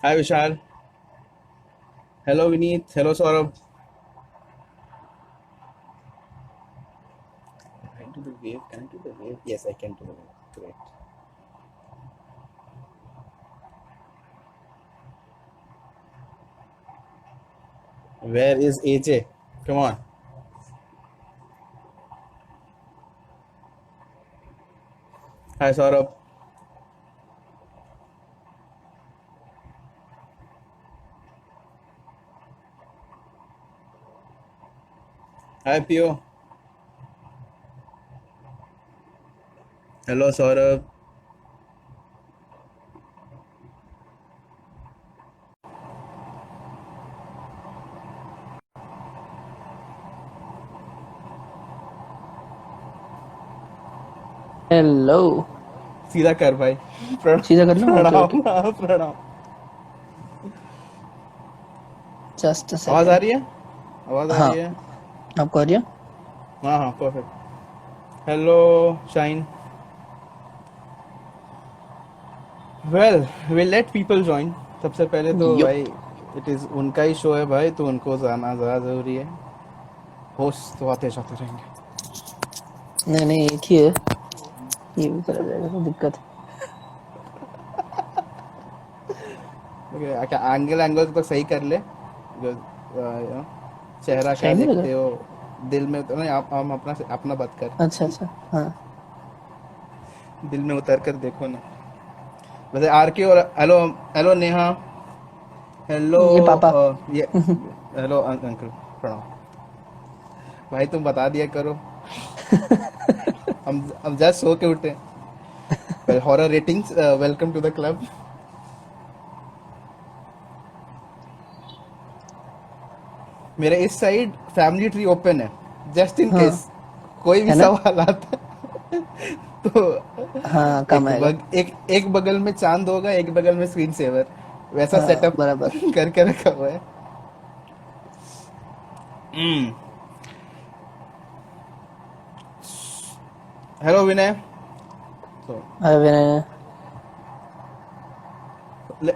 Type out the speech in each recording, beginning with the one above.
Hi Vishal. Hello Vineet. Hello Saurabh. Can I do the wave? Can I do the wave? Yes, I can do the wave. Great. Where is AJ? Come on. Hi Saurabh. Hi Pio. Hello Saurabh. Hello. सीधा कर भाई. सीधा कर लूँ? Okay okay. प्रणाम. प्रणाम. Just a आवाज आ second. रही है? आवाज आ हाँ, रही है? आपको आ रही है? हाँ हाँ perfect. Hello shine. Well will let people join. सबसे पहले तो भाई युप। इट इज उनका ही शो है भाई, तो उनको जाना ज़्यादा ज़रूरी है. होस्ट तो आते जाते रहेंगे. नहीं नहीं, एक ही है। ये भी करा जाएगा, तो दिक्कत है। क्या एंगल एंगल तो सही कर ले. जो चेहरा क्या शाइन नहीं लग देखते रहा? हो. दिल में तो नहीं, आप हम अपना अपना बात कर. अच्छा अच्छा, हाँ। दिल में उतर कर देखो ना. वैसे आर के और हेलो. हेलो नेहा. हेलो. ये पापा। ये हेलो अंकल. प्रणाम. भाई तुम बता दिया करो. हम जस्ट सो के उठे. Horror ratings. Welcome to the club. मेरे इस साइड फैमिली ट्री ओपन है. जस्ट इन हाँ, केस कोई भी है ना? सवाल आता है, तो हाँ, काम आएगा। एक बगल में चांद होगा, एक बगल में स्क्रीन सेवर. वैसा हाँ, सेटअप बराबर। करके रखा हुआ है. हेलो विनय. तो अरे विनय।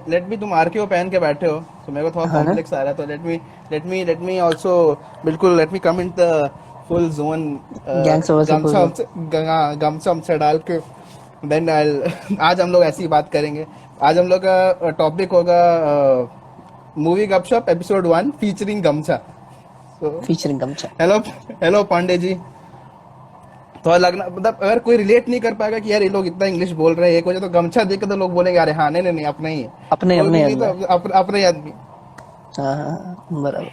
लेट मी, तुम आरकेओ पहन के बैठे हो तो मेरे को थोड़ा हाँ ना? कॉम्प्लेक्स आ रहा है, तो लेट मी ऑल्सो. बिल्कुल let me come in the full zone. Gangs of गमछा वासेपुर। गमछा हमसे डाल के. देन आज हम लोग ऐसी ही बात करेंगे. आज हम लोग का टॉपिक होगा मूवी गपशप एपिसोड 1 फीचरिंग गमछा. तो फीचरिंग गमछा। हेलो. हेलो पांडे जी. तो लगना मतलब अगर कोई रिलेट नहीं कर पाएगा कि यार ये लोग इतना इंग्लिश बोल रहे हैं एक वजह, तो गमछा देख के तो लोग बोलेंगे अरे हाँ नहीं नहीं नहीं अपना ही है. अपने कोई अपने भी नहीं आदमी। तो अपना ही आदमी. हाँ हाँ हाँ, बराबर।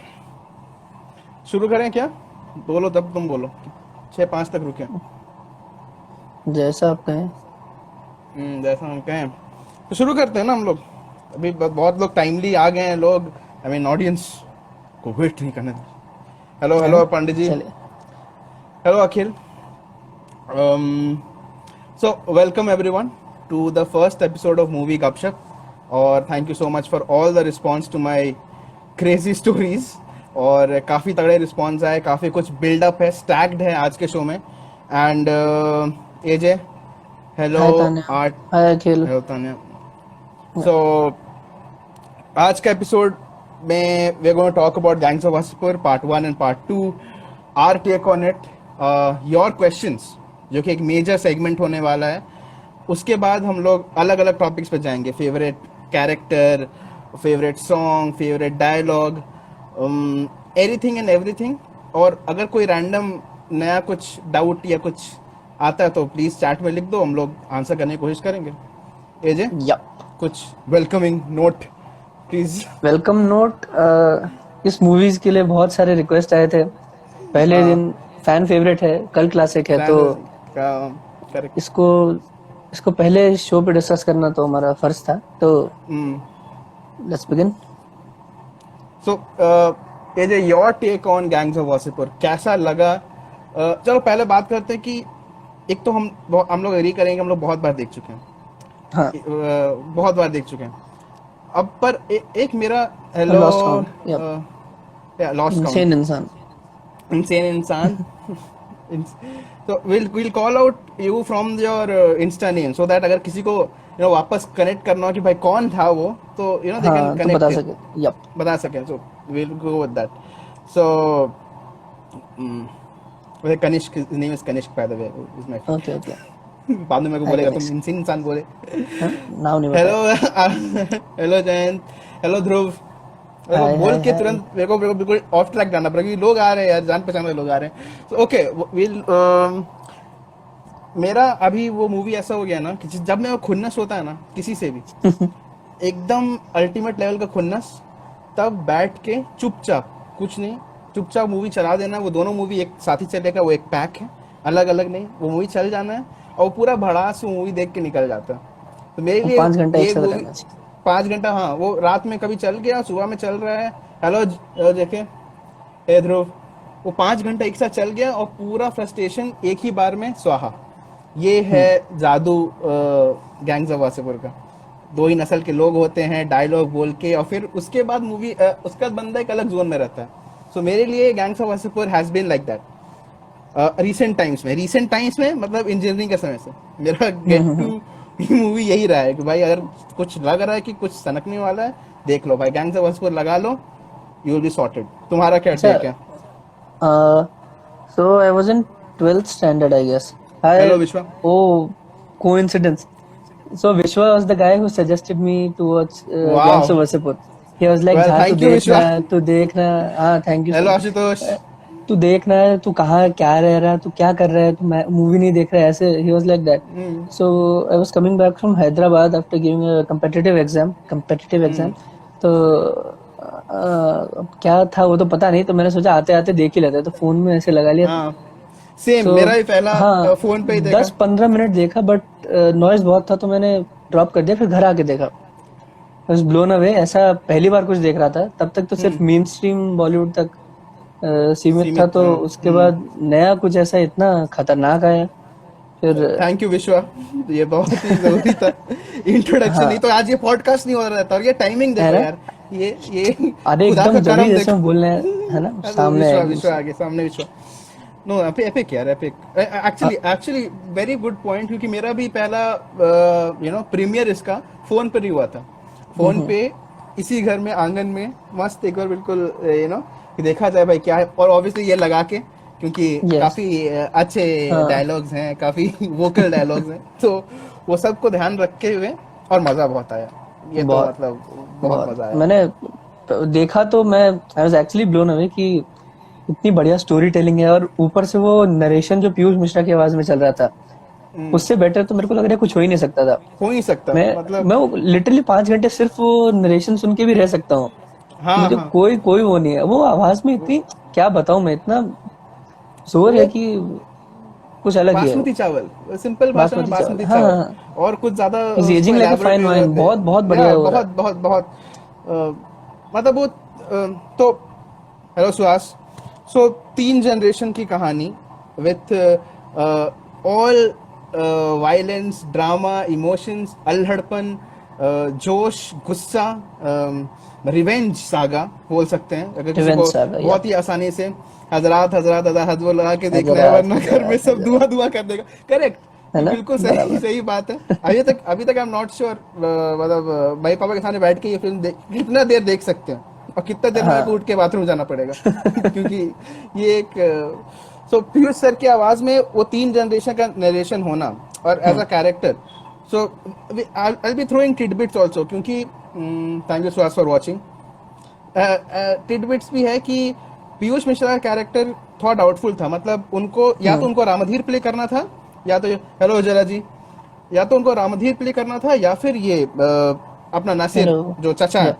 शुरू करें क्या? बोलो तब तुम बोलो. 6-5 तक रुके. जैसा आप कहें। जैसा हम कहें. तो शुरू करते हैं ना हम लोग. अभी बहुत लोग टाइमली आ गए हैं लोग. आई मीन ऑडियंस को वेट नहीं करने. हेलो है ना? हेलो पंडित जी. चलिए। Hello Akhil. So, welcome everyone to the first episode of Movie Gupshup. और thank you so much for all the response to my crazy stories. और काफ़ी तगड़े रिस्पॉन्स आए, काफ़ी कुछ बिल्डअप है, स्टैक्ड है आज के शो में. And AJ. Hello. Hi Tanya. आर्ट. Hi Akhil. Hello Tanya. So आज का एपिसोड में we are going to talk about gangs of Wasseypur part 1 and part 2. Our take on it. Your questions, जो कि एक मेजर सेगमेंट होने वाला है. उसके बाद हम लोग अलग अलग टॉपिक्स पे जाएंगे. Favourite character, favourite song, favourite dialogue, anything and everything. और अगर कोई रैंडम नया कुछ डाउट या कुछ आता है तो प्लीज़ चैट में लिख दो, हम लोग आंसर करने की कोशिश करेंगे. एजे, यप। कुछ welcoming note please. Welcome note. इस मूवीज के लिए बहुत सारे रिक्वेस्ट आए थे पहले हाँ. दिन। फैन फेवरेट है, कल क्लासिक है, तो फैन का. करेक्ट. इसको इसको पहले शो पे डिस्कस करना तो हमारा फर्ज था, तो let's begin. So AJ, your take on gangs of Wasseypur कैसा लगा? चलो पहले बात करते हैं कि एक तो हम लोग एग्री करेंगे, हम लोग बहुत बार देख चुके हैं. हाँ। बहुत बार देख चुके हैं. अब पर एक मेरा. Hello. Lost count. Yup. Lost insane count. इंसान। इंसेन इंसान. तो will call out you from your insta name, so that अगर किसी को वापस कनेक्ट करना हो कि भाई कौन था वो, तो दे कैन हाँ, तो बता कनेक्ट, सके। यप। बता सके, so will go with that. So वैसे Kanishka, his name is Kanishka by the way, is my okay okay. बाद में मेरे को हाय बोलेगा तुम कनिष्क। इंसान बोले। हाँ, नाम नहीं हेलो बताया। हेलो जयंत, हेलो ध्रुव। मेरे को हाय बोल हाय के हाय। तुरंत मेरे को बिल्कुल ऑफ ट्रैक जाना पड़ेगा क्योंकि लोग आ रहे हैं यार, जान पहचान वाले लोग आ रहे हैं। So, ओके विल मेरा अभी वो मूवी ऐसा हो गया ना कि जब मैं खुन्नस होता है ना किसी से भी, एकदम अल्टीमेट लेवल का खुन्नस, तब बैठ के चुपचाप, कुछ नहीं, चुपचाप मूवी चला देना। वो दोनों मूवी एक साथ ही चलेगा, वो एक पैक है, अलग अलग नहीं, वो मूवी चल जाना है और वो पूरा भड़ास वो मूवी देख के निकल जाता है। तो मेरे वो लिए 5 घंटा एक ये साथ मूवी रहना चाहिए। 5 घंटा, हाँ, वो रात में कभी चल गया, सुबह में चल रहा है, हेलो देखे, हे ध्रुव, वो 5 घंटा एक साथ चल गया और पूरा फ्रस्ट्रेशन एक ही बार में स्वाहा। ये है जादू गैंग्स ऑफ वासेपुर का। दो ही नस्ल के लोग होते हैं, डायलॉग बोल के, और फिर उसके बाद मूवी, उसका बंदा एक अलग जोन में रहता है। सो मेरे लिए gangs of Wasseypur has been like that recent times में, मतलब इंजीनियरिंग के समय से मेरा गेट टू मूवी यही रहा है कि भाई अगर कुछ लग रहा है कि कुछ सनकने वाला है, देख लो भाई, गैंग्स ऑफ वासेपुर लगा लो, यू विल बी सॉर्टेड। तुम्हारा क्या अच्छा, टेक है? so I was in 12th standard, I guess. Hello विश्वा। Oh, coincidence. So Vishwa was the guy who suggested me to watch Gangs of वाह, Wasseypur. He was like, well "जा thank you विश्वा। तू देखना, हाँ, thank you so hello much. Ashutosh. तू देखना है, तू कहाँ क्या रह रहा है, तू क्या कर रहा है, तू मूवी नहीं देख रहा है", ऐसे he was like that. So I was coming back from Hyderabad after giving a competitive exam. तो अब क्या था वो तो पता नहीं, तो मैंने सोचा आते आते देख ही लेते हैं, तो फोन में ऐसे लगा लिया। हाँ सेम, सो मेरा भी पहला हाँ, फोन पे ही देखा। 10-15 मिनट देखा, बट नॉइज बहुत था तो मैंने ड्रॉप कर दिया, फिर घर आके देखा। बस ब्लोन अवे, ऐसा पहली बार कुछ देख रहा था, तब तक तो सिर्फ मेन स्ट्रीम बॉलीवुड तक सीमित था, सीमित तो था। उसके बाद नया कुछ ऐसा इतना खतरनाक आया फिर। थैंक यू विश्वा, ये बहुत ही जरूरी था इंट्रोडक्शन, हाँ, नहीं तो आज ये पॉडकास्ट नहीं हो रहा था। और ये टाइमिंग है देखो ना। यार, ये अरे खुदा एकदम का जबरी करम जैसे देखो। हम बोल रहे हैं, है ना, हेलो सामने है विश्वा, एकदम विश्वा से। आगे, सामने विश्वा। नो एपिक यार, epic actually very good point, क्योंकि मेरा भी पहला प्रीमियर इसका फोन पर ही हुआ था। फोन पे इसी घर में, आंगन में मस्त एक बार बिल्कुल कि देखा जाए भाई क्या है, और ऑब्वियसली ये लगा के, क्योंकि यस। काफी अच्छे हाँ डायलॉग्स हैं, काफी वोकल डायलॉग्स हैं, तो वो सबको ध्यान रखे हुए, और मजा बहुत आया। ये तो बहुत मतलब बहुत बहुत मजा आया। मैंने देखा तो मैं आई वाज एक्चुअली ब्लोन अवे कि इतनी बढ़िया स्टोरी टेलिंग है, और ऊपर से वो नरेशन जो पीयूष मिश्रा की आवाज में चल रहा था, उससे बेटर तो मेरे को लग रहा है कुछ हो ही नहीं सकता था। हो नहीं सकता मैं मतलब। मैं वो लिटरली 5 घंटे सिर्फ वो नरेशन सुन के भी रह सकता हूँ। हाँ मुझे हाँ, कोई कोई वो नहीं है, वो आवाज में इतनी, क्या बताऊं मैं, इतना जोर है वो कि कुछ अलग ही है वो। बासमती चावल, सिंपल भाषा में बासमती चावल, बासमती हाँ चावल, हाँ। और कुछ ज्यादा इज उसको एजिंग लाइक अ elaborate फाइन नहीं वाइन, बहुत बहुत करते। बढ़िया या हो रहा बहुत बहुत बहुत मतलब वो तो हेलो सुहास। सो 3 जनरेशन की कहानी with all violence, drama, emotions, अल्हड़पन, जोश, गुस्सा, रिवेंज सागा बोल सकते हैं अगर है। किसी रिवेंज को सागा, या बहुत ही आसानी से। हज़रात हज़रात अदा हज़ वो लगा के देखना है, हजरात वरना घर में हजरात सब हजरात, दुआ दुआ कर देगा। करेक्ट, है ये ना, बिल्कुल सही बराबर। सही बात है। अभी तक आई एम नॉट श्योर, मतलब भाई पापा के सामने बैठ के ये फिल्म कितना देर देख सकते हैं, और कितना देर में मेरे को हाँ उठ के बाथरूम जाना पड़ेगा क्योंकि ये एक सो पीयूष सर की आवाज में वो 3 जनरेशन का नरेशन होना, और as a character. So I be throwing tidbits also, क्योंकि thank you Suhas for watching. Tidbits भी है कि पीयूष मिश्रा का कैरेक्टर थोड़ा डाउटफुल था, मतलब उनको या तो उनको रामधीर प्ले करना था, या तो हेलो जरा जी, या तो उनको रामधीर प्ले करना था, या फिर ये अपना नासिर हेलो, जो चचा है। या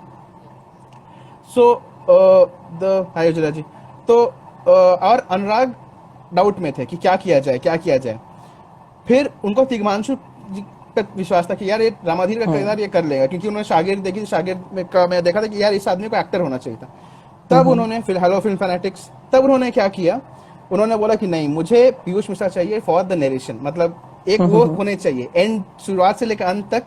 सो द हाय जरा जी, तो और अनुराग डाउट में थे कि क्या किया जाए, क्या किया जाए। फिर उनको तिग्मांशु जी पे विश्वास था कि यार ये रामाधीर का किरदार ये कर लेगा, क्योंकि उन्होंने शागिर्द देखी थी, शागिर्द में का मैं देखा था कि यार इस आदमी को एक्टर होना चाहिए था। तब उन्होंने फिर हेलो फिल्म फैनेटिक्स, तब उन्होंने क्या किया, उन्होंने बोला कि नहीं, मुझे पीयूष मिश्रा चाहिए फॉर द नरेशन, मतलब एक वो होने चाहिए एंड, शुरुआत से लेकर अंत तक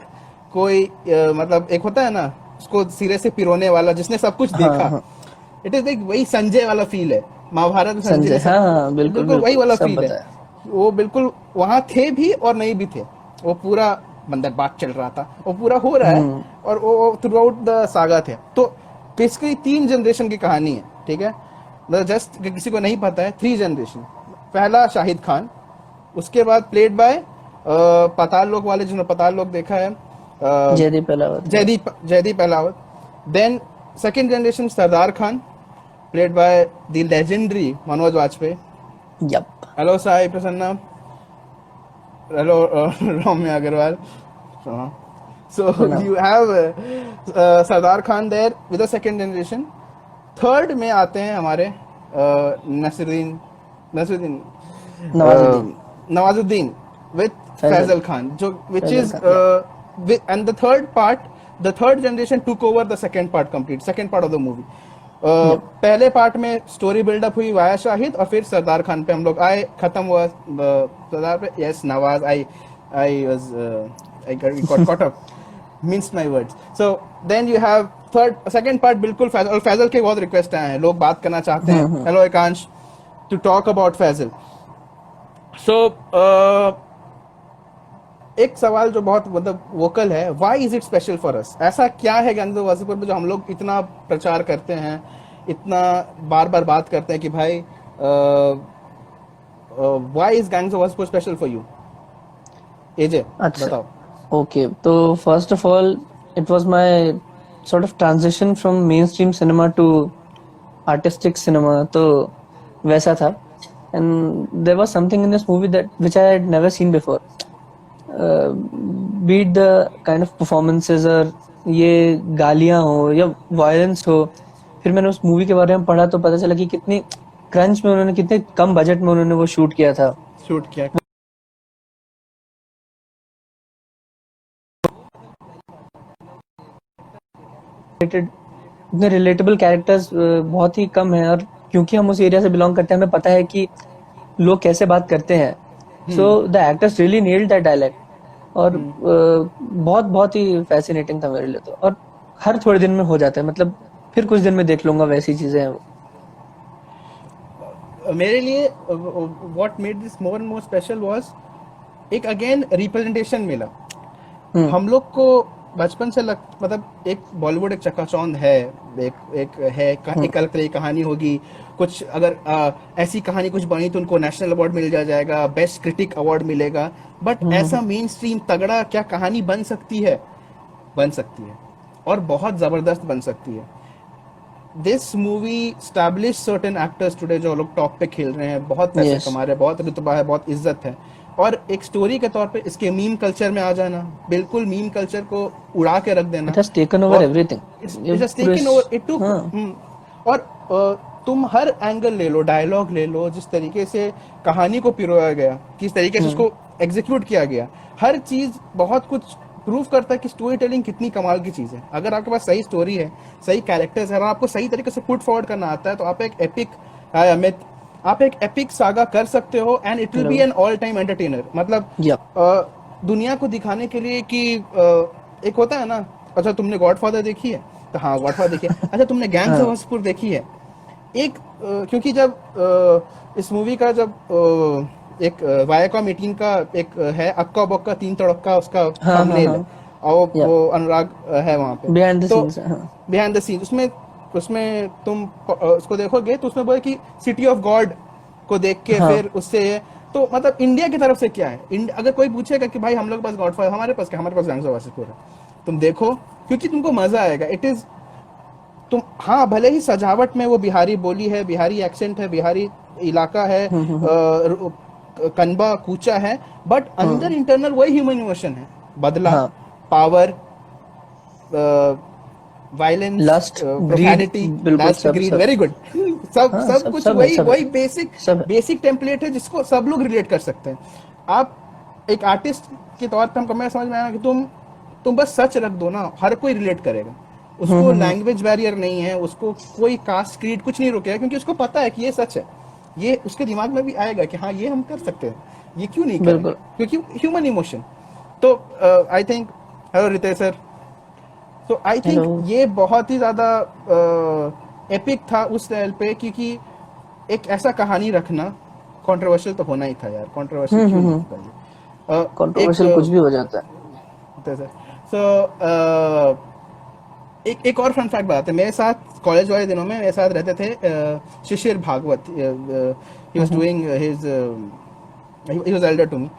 कोई मतलब एक होता है ना उसको सिरे से पिरोने वाला, जिसने सब कुछ हाँ देखा। हाँ। इट इज लाइक वही संजय वाला फील है, महाभारत में संजय संजय, ने सब, हाँ हाँ, बिल्कुल बिल्कुल वही बिल्कुल, वाला सब फील है। बताया। वो बिल्कुल वहां थे भी और नहीं भी थे, वो पूरा बंदर बात चल रहा था, वो पूरा हो रहा है और वो थ्रू आउट द सागा थे। तो बेसिकली 3 जनरेशन की कहानी है, ठीक है, मतलब जस्ट किसी को नहीं पता है, 3 जनरेशन। पहला शाहिद खान, उसके बाद प्लेड बाय पाताल लोक वाले, जिन्होंने पाताल लोक देखा है, Jaideep Ahlawat. Then second generation Sardar Khan, played by the legendary Manoj Vajpayee. Yep. Hello Sai Prasanna. Hello Ramya Agarwal. So you have Sardar Khan there with the second generation. Third में आते हैं हमारे नवाजुद्दीन with Faisal Khan, जो which is and the third generation took over the second part of the movie. पहले part में story buildup हुई via Shahid, और फिर सरदार खान पे हम लोग आए, खत्म हुआ सरदार पे। Yes Nawaz, I got caught up, minced my words. So then you have second part, बिल्कुल फैजल, और फैजल के बहुत रिक्वेस्ट आए हैं, लोग बात करना चाहते हैं, hello Ekansh, to talk about Faizal. So एक सवाल जो बहुत मतलब वोकल है, why is it special for us? ऐसा क्या है गैंग्स ऑफ वासेपुर में जो हम लोग इतना प्रचार करते हैं, इतना बार बार बात करते हैं कि भाई why is gangs of Wasseypur special for you? AJ बताओ। ओके, तो first of all it was my sort of transition from main stream cinema to artistic cinema, तो वैसा था। And there was something in this movie that which I had never seen before, beat the kind of performances, और ये गालियां हो या violence हो। फिर मैंने उस मूवी के बारे में पढ़ा तो पता चला कि कितनी क्रंच में उन्होंने, कितने कम बजट में उन्होंने वो शूट किया था। इतने रिलेटेबल कैरेक्टर्स बहुत ही कम है, और क्योंकि हम उस एरिया से बिलोंग करते हैं, हमें पता है कि लोग कैसे बात करते हैं। So the actors really nailed that dialect, और बहुत ही फैसिनेटिंग था मेरे लिए तो। और हर थोड़े दिन में हो जाता है, मतलब फिर कुछ दिन में देख लूंगा, वैसी चीजें हैं वो। मेरे लिए what made this more and more special was एक अगेन रिप्रेजेंटेशन मिला। हम लोग को बचपन से मतलब एक बॉलीवुड एक चकाचौंध है, एक अलग तरह की कहानी होगी, कुछ अगर ऐसी कहानी कुछ बनी तो उनको नेशनल अवार्ड मिल जाएगा, बेस्ट क्रिटिक अवार्ड मिलेगा। बट ऐसा मेन स्ट्रीम तगड़ा क्या कहानी बन सकती है और बहुत जबरदस्त बन सकती है। This movie establish certain actors today जो लोग टॉप पे खेल रहे हैं, बहुत पैसे कमा रहे हैं, बहुत रुतबा है, बहुत इज्जत है। और एक स्टोरी के तौर पे इसके मीम कल्चर में आ जाना, बिल्कुल मीम कल्चर को उड़ा के रख देना। It has taken over everything. It has taken over. It took, और तुम हर एंगल ले लो, डायलॉग ले लो, जिस तरीके से कहानी को पिरोया गया, किस तरीके से उसको एग्जीक्यूट किया गया, हर चीज बहुत कुछ प्रूव करता है कि स्टोरी टेलिंग कितनी कमाल की चीज है। अगर आपके पास सही स्टोरी है, सही कैरेक्टर्स है, और आपको सही तरीके से पुट फॉरवर्ड करना आता है, तो आप एक एपिक सागा कर सकते हो, and it will be an all time entertainer. मतलब दुनिया को दिखाने के लिए कि एक होता है ना, अच्छा तुमने गॉडफादर देखी है, तो हाँ गॉडफादर देखी है, अच्छा तुमने गैंग्स ऑफ वासेपुर देखी है। एक क्योंकि जब इस मूवी का जब एक वायाकॉम 18 का एक है अक्का बक्का 3 तड़क्का, उसका थंबनेल है, और वो अनुराग है वहाँ पे बिहाइंड द सीन्स। उसमें तुम उसको देखोगे तो उसमें बोले कि सिटी ऑफ गॉड को देख के फिर उससे, तो मतलब इंडिया की तरफ से क्या है। अगर कोई पूछेगा कि भाई हम लोग के पास गॉडफादर, हमारे पास गैंग्स ऑफ वासेपुर है, तुम देखो, क्योंकि तुमको मजा आएगा। इट इज तुम हाँ भले ही सजावट में वो बिहारी बोली है, बिहारी एक्सेंट है, बिहारी इलाका है, कनबा कूचा है, बट अंदर इंटरनल वही ह्यूमन इमोशन है, बदला, power, violence, lust, profanity, greed, very good. सब कुछ वही बेसिक टेम्पलेट है जिसको सब लोग रिलेट कर सकते हैं। आप एक आर्टिस्ट के तौर पर हमको मैं समझ में आया कि तुम बस सच रख दो ना, हर कोई रिलेट करेगा। उसको लैंग्वेज बैरियर नहीं है, उसको कोई कास्ट क्रीड कुछ नहीं रोकेगा, क्योंकि उसको पता है कि ये सच है। ये उसके दिमाग में भी आएगा कि हाँ ये हम कर सकते हैं, ये क्यों नहीं करेंगे, क्योंकि ह्यूमन इमोशन। तो I think, hello Ritesh sir, तो आई थिंक ये बहुत ही ज्यादा एपिक था उस लेवल पे, क्योंकि एक ऐसा कहानी रखना कंट्रोवर्शियल तो होना ही था यार। कंट्रोवर्शियल क्यों नहीं होता, कंट्रोवर्शियल कुछ भी हो जाता है। सकते हैं सर। सो एक और फन फैक्ट बताते हैं। मेरे साथ कॉलेज वाले दिनों में मेरे साथ रहते थे Shishir Bhagwat. He was doing his, he was elder to me.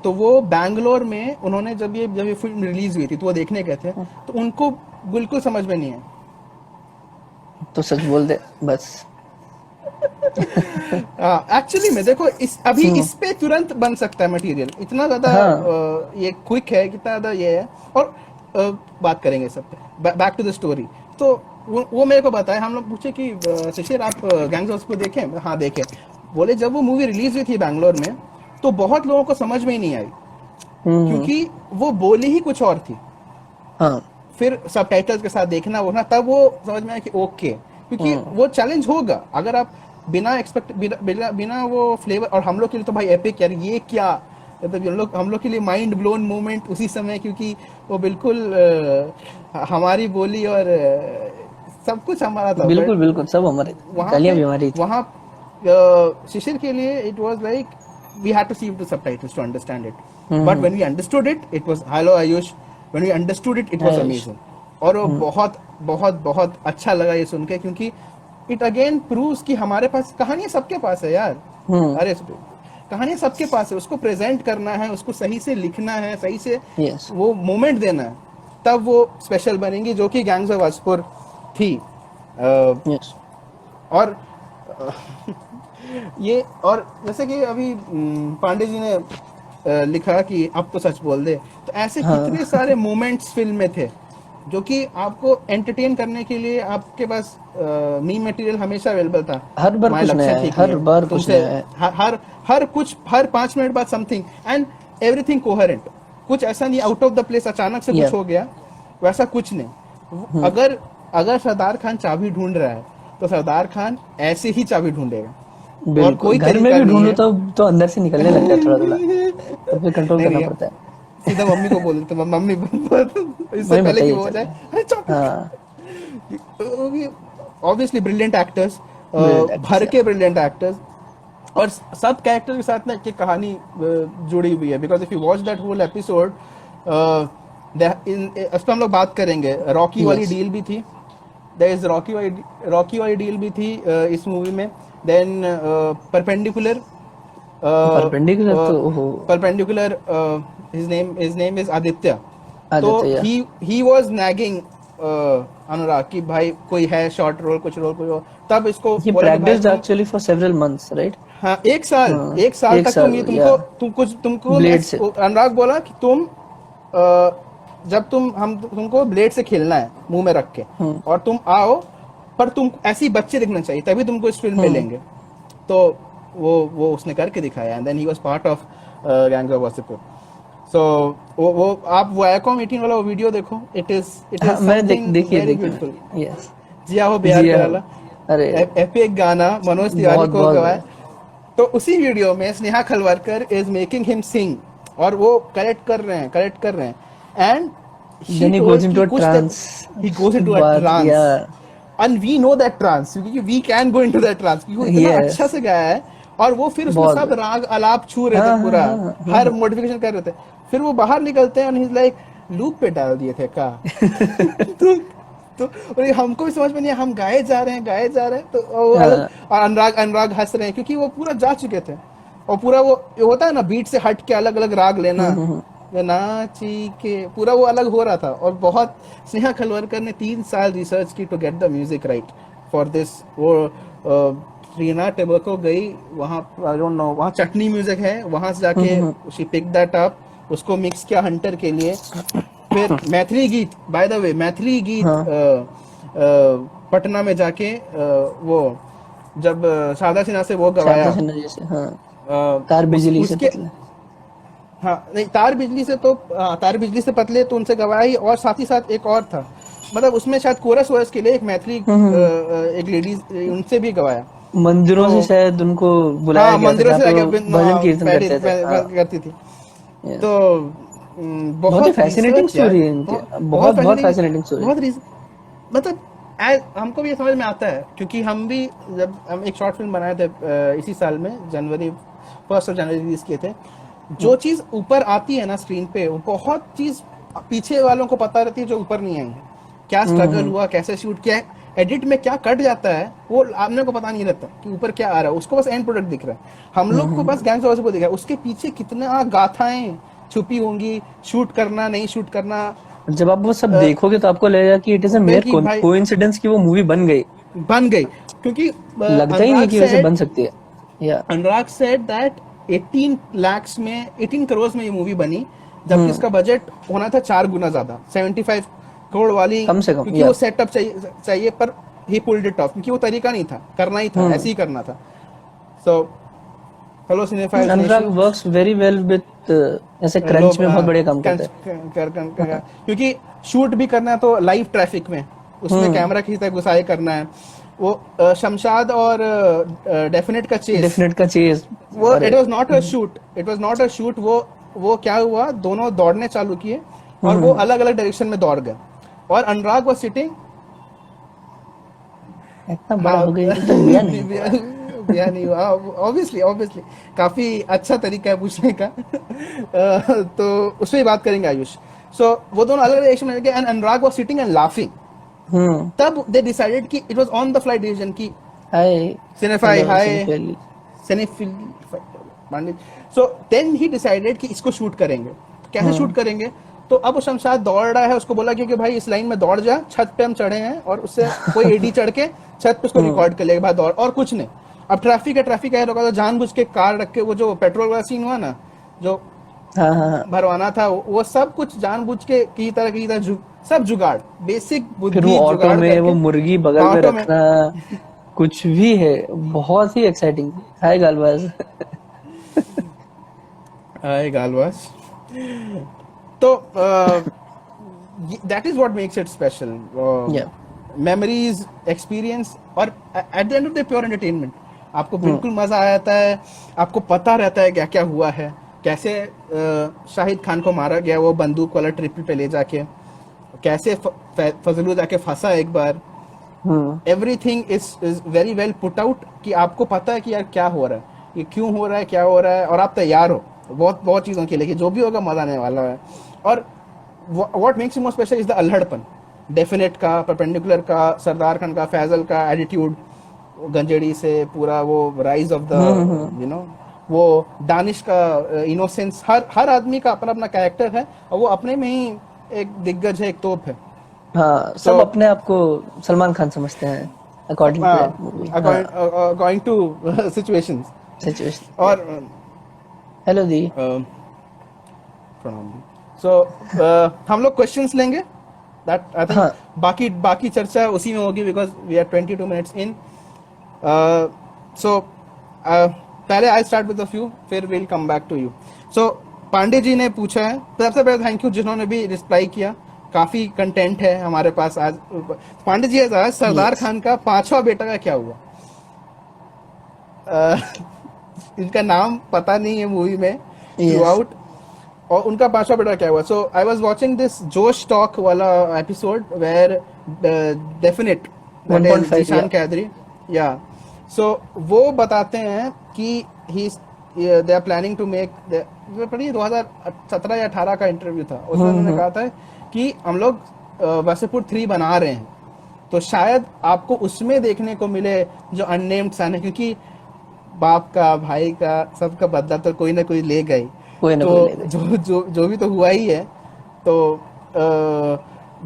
तो वो बैंगलोर में, उन्होंने जब ये फिल्म रिलीज हुई थी तो वो देखने गए थे, तो उनको बिल्कुल समझ में नहीं आई। तो सच बोल दे बस। एक्चुअली में देखो, अभी इस पे तुरंत बन सकता है मटेरियल, इतना ज्यादा ये क्विक है, कितना ज्यादा ये है। और बात करेंगे सब पे। Back to the story. तो वो मेरे को बताया, हम लोग पूछे कि शिशिर आप गैंग्स ऑफ को देखे? हाँ देखे। बोले जब वो मूवी रिलीज हुई थी बैंगलोर में तो बहुत लोगों को समझ में ही नहीं आई, क्योंकि वो बोली ही कुछ और थी। फिर सबटाइटल्स के साथ देखना वो तब वो समझ में आया कि ओके, क्योंकि वो चैलेंज होगा अगर आप बिना एक्सपेक्ट बिना वो फ्लेवर। और हम लोग के लिए तो भाई एपिक यार, ये क्या मतलब हम लोग के लिए माइंड ब्लोन मोमेंट उसी समय, क्योंकि वो बिल्कुल हमारी बोली और सब कुछ हमारा था। बिल्कुल बिल्कुल सब हमारे, गालियां भी हमारी। वहाँ शिशिर के लिए it was like we had to see the subtitles to understand it. But when we understood it, it was hello Ayush. When we understood it, it was amazing. और वो बहुत बहुत बहुत अच्छा लगा ये सुन के, क्योंकि it again proves कि हमारे पास कहानियां सबके पास है यार। अरे कहानियां सबके पास है, उसको प्रेजेंट करना है, उसको सही से लिखना है, सही से वो मोमेंट देना है, तब वो स्पेशल बनेंगी, जो कि गैंग्स ऑफ वासेपुर थी। और ये, और जैसे कि अभी पांडे जी ने लिखा कि अब तो सच बोल दे, तो ऐसे कितने सारे मोमेंट्स फिल्म में थे जो कि आपको एंटरटेन करने के लिए आपके पास मीम मटेरियल हमेशा अवेलेबल था। हर बार कुछ नया है, हर बार कुछ नया है, हर 5 मिनट बाद समथिंग, एंड एवरीथिंग कोहेरेंट। कुछ ऐसा नहीं आउट ऑफ द प्लेस अचानक से कुछ हो गया, वैसा कुछ नहीं। अगर सरदार खान चाबी ढूंढ रहा है तो सरदार खान ऐसे ही चाबी ढूंढेगा। और कोई घर में भी ढूंढो तो अंदर से निकलने लगता है थोड़ा थोड़ा, तो फिर कंट्रोल करना पड़ता है। सीधा मम्मी को बोल देते, मम्मी इससे पहले कि वो हो जाए, अरे चुप। ऑब्वियसली ब्रिलियंट एक्टर्स, भर के ब्रिलियंट एक्टर्स, और सब कैरेक्टर के साथ ना एक कहानी जुड़ी हुई है। Because if you watch that whole episode, इस पर हम लोग बात करेंगे। रॉकी वाली डील भी थी, देयर इज रॉकी वाली डील भी थी इस मूवी में। Then perpendicular, his name is Aditya. तो he was nagging अनुराग कि भाई कोई है शॉर्ट रोल, कुछ रोल, कोई। तब इसको he practiced actually for several months, right? हाँ, एक साल तक तुमको अनुराग बोला कि जब तुमको ब्लेड से खेलना है मुंह में रख के, और तुम आओ, पर तुम ऐसी बच्चे दिखना चाहिए, तभी तुमको इस फिल्म में लेंगे। तो वो उसने करके दिखाया, and then he was part of gangs of Wasseypur. So वो आप वो Viacom 18 वाला वो वीडियो देखो, it is very beautiful. Yes, जिया हो प्यार कराला, अरे एपिक गाना मनोज तिवारी को गवाया। तो उसी वीडियो में Sneha Khalwarkar is making him sing, और वो करेक्ट कर रहे हैं, and then he goes into a trance. And we know that trance, क्योंकि we can go into that trance, क्योंकि वो इतना अच्छा से गाया है। और वो फिर उसमें सब राग अलाप छू रहे थे, पूरा हर मॉडिफिकेशन कर रहे थे। फिर वो बाहर निकलते हैं और he's like, लूप पे डाल दिए थे का। तो और हमको भी समझ में नहीं, हम गाए जा रहे हैं। तो और अनुराग हंस रहे हैं, क्योंकि वो पूरा जा चुके थे। और पूरा वो होता है ना, बीट से हट के अलग अलग राग लेना, नाची के पूरा वो अलग हो रहा था। और बहुत स्नेहा खलवारकर ने 3 साल रिसर्च की to get the music right for this. वो रीना टेबको गई वहाँ, आई डोंट नो, वहाँ चटनी म्यूजिक है, वहाँ से जाके शी पिक दैट अप, उसको मिक्स किया हंटर के लिए। फिर मैथिली गीत, बाय द वे मैथिली गीत पटना में जाके वो जब शारदा सिन्हा से वो गवाया, तार बिजली से पतले, हाँ नहीं तार बिजली से पतले, तो उनसे गवाया ही। और साथ ही साथ एक और था, मतलब उसमें शायद कोरस वोरस के लिए एक मैथिली एक लेडीज, उनसे भी गवाया। मंदिरों से शायद उनको बुलाया गया, मंदिरों से भजन कीर्तन करती थी। तो बहुत फैसिनेटिंग स्टोरी है, बहुत फैसिनेटिंग स्टोरी। मतलब हमको भी ये समझ में आता है, क्योंकि जब हम एक शॉर्ट फिल्म बनाए थे इसी साल में, 1 जनवरी रिलीज किए थे। जो चीज ऊपर आती है ना स्क्रीन पे, वो बहुत चीज पीछे वालों को पता रहती है जो ऊपर नहीं आई है, क्या स्ट्रगल हुआ, कैसे शूट किया है, एडिट में क्या कट जाता है, वो आपने को पता नहीं रहता कि ऊपर क्या आ रहा है, उसको बस एंड प्रोडक्ट दिख रहा है। हम लोग को बस गैंग्स ऑफ वासेपुर दिख रहा है, उसके पीछे कितना गाथाएं छुपी होंगी, शूट करना नहीं शूट करना। जब आप वो सब देखोगे तो आपको लगेगा कि इट इज अ मेयर कि भाई कोइंसिडेंस कि वो मूवी बन गई, बन गई, क्योंकि लगता ही नहीं कि वैसे बन सकती है। या अनुराग सेड दैट 18 lakhs में 18 करोड़ में ये मूवी बनी, जबकि इसका बजट होना था 4 गुना ज्यादा, 75 करोड़ वाली, कम से कम, क्योंकि वो सेटअप चाहिए पर ही पुल्ड इट ऑफ, क्योंकि वो तरीका नहीं था, करना ही था, ऐसे ही करना था। So hello cinephiles, Anurag works very well with ऐसे क्रंच में बहुत बढ़िया काम करता है। क्योंकि शूट भी करना है तो लाइव ट्रैफिक में, उसमें कैमरा किसी तरह घुसाए करना है। वो शमशाद और डेफिनेट का चेस, वो it was not a shoot, वो क्या हुआ, दोनों दौड़ने चालू किए और वो अलग अलग डायरेक्शन में दौड़ गए, और अनुराग वाज सिटिंग, इतना बड़ा हो गया तो लिया नहीं बिया नहीं हुआ, ऑब्वियसली काफी अच्छा तरीका है पूछने का। तो उस पर बात करेंगे आयुष। सो वो दोनों अलग डायरेक्शन में गए and Anurag was sitting and laughing. तब दे डिसाइडेड कि it was on the flight decision की हाय सिनेफाई, हाय सिनेफिल पंडित। सो देन ही डिसाइडेड कि इसको शूट करेंगे, कैसे शूट करेंगे। तो अब वो शमशाद दौड़ रहा है, उसको बोला कि भाई इस लाइन में दौड़ जा, छत पे हम चढ़े हैं और उससे कोई एडी चढ़ के छत पे उसको रिकॉर्ड कर लेगा भाई दौड़, और कुछ नहीं। अब ट्रैफिक है रोका, तो जानबूझ के कार रख के, वो जो पेट्रोल वाला सीन हुआ ना, जो भरवाना था, वो सब कुछ जानबूझ के की तरह सब जुगाड़, बेसिक बुद्धि जुगाड़ ऑटो में वो मुर्गी बगल में रखना, कुछ भी है, बहुत ही एक्साइटिंग। हाय गालवास। तो that is what makes it special, memories, experience, और at the end of the pure entertainment. आपको बिल्कुल मजा आ जाता है, आपको पता रहता है क्या क्या हुआ है, कैसे शाहिद खान को मारा गया वो बंदूक वाला ट्रिपल पे ले जाके, कैसे फजलू जाके फंसा एक बार। Everything is very well put out, कि आपको पता है कि यार क्या हो रहा है, ये क्यों हो रहा है, क्या हो रहा है, और आप तैयार हो बहुत बहुत चीजों के लिए कि जो भी होगा मजा आने वाला है। और what makes it more special is the अल्हड़पन, डेफिनेट का, परपेंडिकुलर का, सरदार खान का, फैजल का एटीट्यूड, गंजेड़ी से पूरा वो rise of the you know, वो दानिश का इनोसेंस, हर आदमी का अपना अपना कैरेक्टर है, और वो अपने में ही एक दिग्गज है, एक तोप है। हाँ, सब अपने आप को सलमान खान समझते हैं अकॉर्डिंग टू सिचुएशंस। और हेलो दी, प्रणाम दी। सो हम लोग क्वेश्चंस लेंगे, दैट आई थिंक बाकी चर्चा उसी में होगी, because we are 22 minutes in. So पहले I start with a few, फिर will come back to you. So Pandey ji ने पूछा है, सबसे पहले थैंक यू जिन्होंने भी रिप्लाई किया, काफी कंटेंट है हमारे पास आज। पांडे जी, आज सरदार खान का 5वां बेटा का क्या हुआ? इनका नाम पता नहीं है मूवी में थ्रू आउट, और उनका 5वां बेटा क्या हुआ। So I was watching this Josh talk वाला episode where definite Zeeshan Qadri, या सो वो बताते हैं कि they are planning to make, 2017 या 18 का इंटरव्यू था, उसमें उन्होंने कहा था कि हम लोग वासेपुर 3 बना रहे हैं, तो शायद आपको उसमें देखने को मिले जो अननेम्ड सन है, क्योंकि बाप का, भाई का, सबका बदला तो कोई ना कोई ले गई, तो जो भी तो हुआ ही है। तो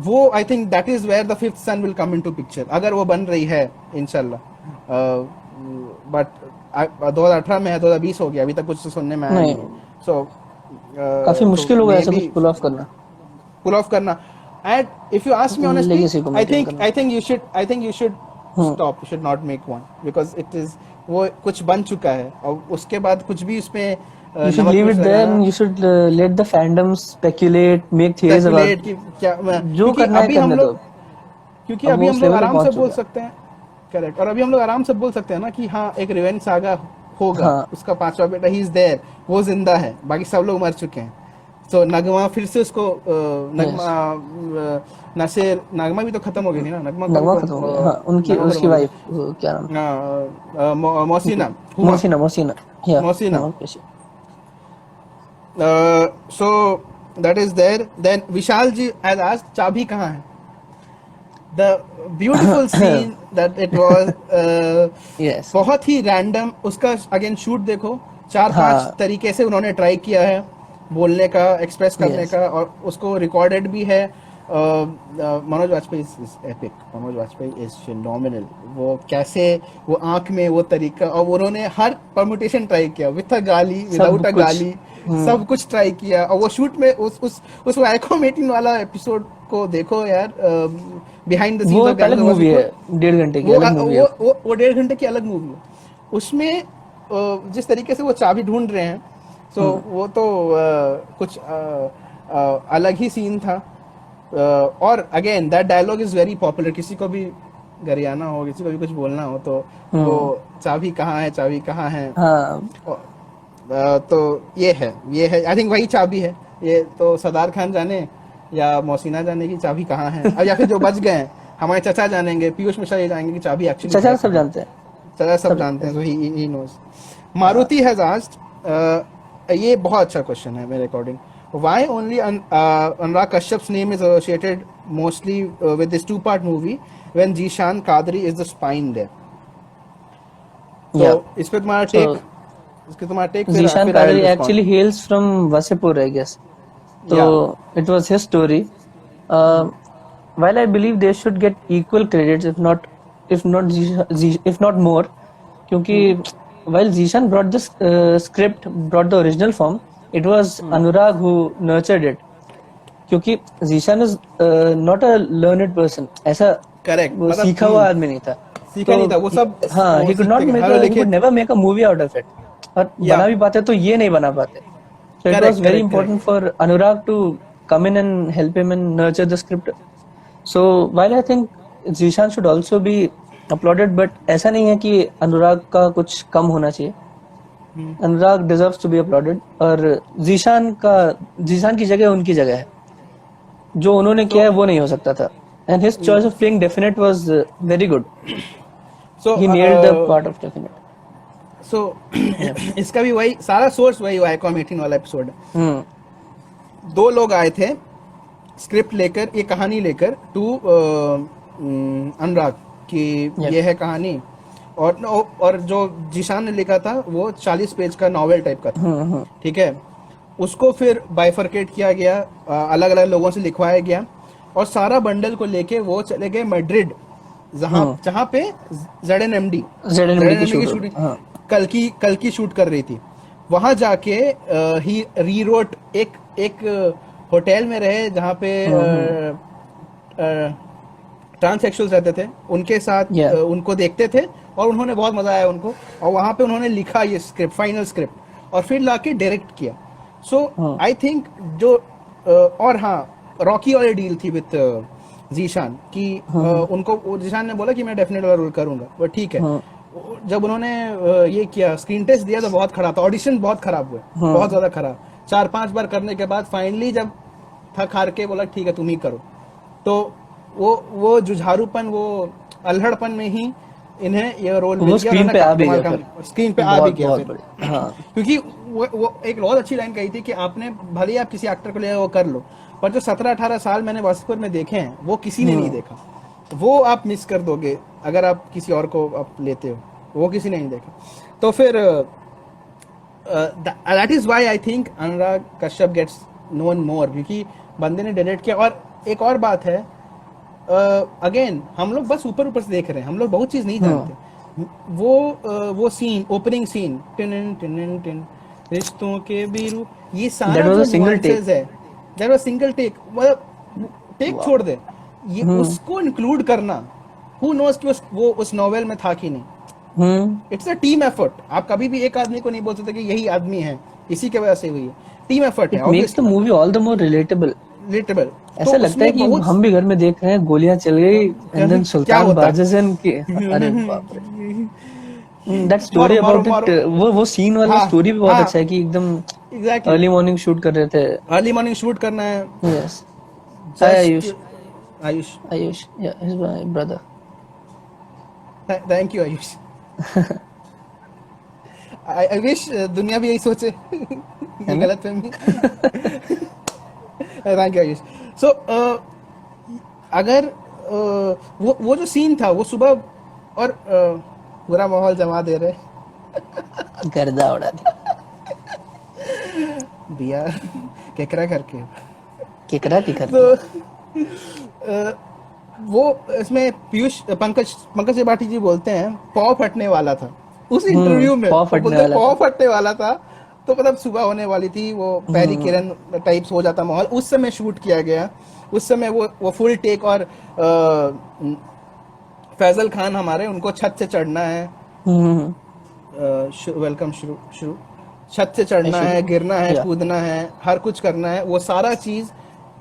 वो I think that is where the 5th son will come into picture, अगर वो बन रही है इंशाल्लाह। बट 2018 में है, 2020 हो गया, अभी तक कुछ सुनने में आया नहीं। सो काफी मुश्किल होगा ऐसा कुछ पुल ऑफ करना। And if you ask me honestly, I think you should stop. You should not make one, because it is, वो कुछ बन चुका है, और उसके बाद कुछ भी उसमें you should leave it there and you should let the fandom speculate, make theories about जो करना है करने दो, क्योंकि अभी हम लोग आराम से बोल सकते हैं, करेक्ट, और अभी हम लोग आराम से बोल सकते हैं ना कि हाँ एक रिवेंज सागा होगा, उसका 5वां बेटा ही इज देयर, वो जिंदा है, बाकी सब लोग मर चुके हैं। तो नगमा फिर से उसको नसेर, नगमा भी तो खत्म हो गई थी ना, नगमा खत्म हो गई, हाँ, उसकी वाइफ क्या नाम, मोहसिना। सो that is there. Then Vishal ji has asked, चाबी कहाँ है? The beautiful scene that it was, Yes. बहुत ही रैंडम. उसका अगेन शूट देखो, 4-5 हाँ. तरीके से उन्होंने ट्राई किया है बोलने का, एक्सप्रेस करने Yes. का, और उसको रिकॉर्डेड भी है. Manoj Vajpayee is epic. Manoj Vajpayee is phenomenal. वो कैसे, वो आंख में वो तरीका, और उन्होंने हर परम्यूटेशन ट्राई किया, विथ अ गाली, विदाउट अ कुछ. गाली, सब कुछ ट्राई किया. और वो शूट में उस वाइकोम 18 वाला एपिसोड को देखो यार, बिहाइंड द सीन्स वो ऑफ एक अलग मूवी है, 1.5 घंटे की अलग मूवी है. वो 1.5 घंटे की अलग मूवी है. उसमें जिस तरीके से वो चाबी ढूंढ रहे हैं, सो वो तो कुछ अलग ही सीन था. और again that dialogue is very popular. किसी को भी गरियाना हो, किसी को भी कुछ बोलना हो, तो वो चाबी कहाँ है, चाबी कहाँ है. हाँ. तो ये है आई थिंक वही चाबी है. ये तो सरदार खान जाने या मौसीना जाने की चाबी कहाँ है, और या फिर जो बच गए हैं हमारे चचा जानेंगे, पीयूष मिश्रा ये जानेंगे कि चाबी एक्चुअली चचा सब जानते हैं. चचा सब जानते हैं. So he knows. Maruti has asked, ये बहुत अच्छा क्वेश्चन है मेरे according. Why only Anurag Kashyap's name is associated mostly with this two-part movie when Zishan Kadri is the spine there? So, इस पे तुम्हारा take, इसके तुम्हारा take. Zishan Kadri actually hails from Wasipur, I guess. So it was his story. While I believe they should get equal credits, if not more, क्योंकि while Zishan brought this script, brought the original form, it was Anurag who nurtured it. क्योंकि Zishan is not a learned person. ऐसा Correct. वो सीखा हुआ आदमी नहीं था. सीखा नहीं था वो सब. हाँ, he could never make a movie out of it. और बना भी पाते तो ये नहीं बना पाते. So it was very important for Anurag to come in and help him and nurture the script. So while I think Zishan should also be applauded, but ऐसा नहीं है कि अनुराग का कुछ कम होना चाहिए. अनुराग deserves to be applauded. और जीशान की जगह उनकी जगह है. जो उन्होंने किया है वो नहीं हो सकता था. And his choice of playing Definite was very good. So he nailed the part of Definite. So इसका भी वही सारा सोर्स वही वाइकॉम 18 वाला एपिसोड है. 2 लोग आए थे स्क्रिप्ट लेकर, ये कहानी लेकर टू अनुराग कि ये है कहानी, और जो जीशान ने लिखा था वो 40 पेज का नॉवेल टाइप का था. ठीक है. उसको फिर बाइफरकेट किया गया, अलग अलग लोगों से लिखवाया गया, और सारा बंडल को लेके वो चले गए मैड्रिड, जहाँ पे ZNMD की शूटिंग कल की शूट कर रही थी. वहां जाके ही रीरोट एक होटल में रहे जहाँ पे ट्रांससेक्सुअल्स रहते थे, उनके साथ उनको देखते थे, और उन्होंने बहुत मजा आया उनको, और वहां पे उन्होंने लिखा ये स्क्रिप्ट, फाइनल स्क्रिप्ट, और फिर लाके डायरेक्ट किया. सो आई थिंक जो और हाँ, रॉकी वाली डील थी विद जीशान कि उनको जीशान ने बोला कि मैं डेफिनेट वाला रोल करूंगा, वो ठीक है. जब उन्होंने ये किया, स्क्रीन टेस्ट दिया तो बहुत खराब था, ऑडिशन बहुत खराब हुए, बहुत ज्यादा खराब. 4-5 बार करने के बाद फाइनली जब थक हार के बोला ठीक है तुम ही करो, तो वो जुझारूपन, वो अल्हड़पन में ही इन्हें ये रोल मिल गया. स्क्रीन पे आ भी गया. क्योंकि वो एक बहुत अच्छी लाइन कही थी कि आपने भले ही आप किसी एक्टर को ले वो कर लो, पर जो 17-18 साल मैंने वास्तव में देखे हैं वो किसी ने नहीं देखा. वो आप मिस कर दोगे अगर आप किसी और को आप लेते हो, वो किसी ने नहीं देखा. तो फिर that is why I think Anurag Kashyap gets known more, क्योंकि बंदे ने डायरेक्ट किया. और एक और बात है, अगेन हम लोग बस ऊपर से देख रहे हैं, हम लोग बहुत चीज नहीं जानते. वो सीन, ओपनिंग सीन, टिन रिश्तों के बीरू, ये सारा जो nuances है, दैट वाज सिंगल टेक. मतलब टेक छोड़ दे, ये उसको इंक्लूड करना, हु नोस कि वो उस नॉवेल में था कि नहीं. It's a team effort. आप कभी भी एक आदमी को नहीं बोल सकते कि यही आदमी है, इसी के वजह से हुई है. टीम एफर्ट है. Makes the movie all the more relatable. ऐसा लगता है कि हम भी घर में देख रहे हैं, गोलियां चल गई, एंड देन सुल्तान बाजिजन के, अरे बाप रे, दैट स्टोरी अबाउट इट, वो सीन वाला स्टोरी भी बहुत अच्छा है कि एकदम अर्ली मॉर्निंग शूट कर रहे थे. अर्ली मॉर्निंग शूट करना है. Yes. Ayush, yeah, he's my brother. Thank you, Ayush. I wish दुनिया भी यही सोचे. ये गलत फहमी. Thank you Ayush. सो अगर वो जो सीन था वो सुबह और पूरा माहौल जमा दे रहे गर्दा उड़ा दी दिया केकरा करके. केकरा की तो करती. वो इसमें पंकज त्रिपाठी जी बोलते हैं पाव फटने वाला था उस इंटरव्यू में. पाव वो फटने बोलते हैं, वाला पाव था. फटने वाला था. तो मतलब सुबह होने वाली थी, वो पैरी किरण टाइप्स हो जाता माहौल. उस समय शूट किया गया. उस समय वो फुल टेक. और फैजल खान हमारे, उनको छत से चढ़ना है. वेलकम शुरू. छत से चढ़ना है, गिरना है, या कूदना है, हर कुछ करना है. वो सारा चीज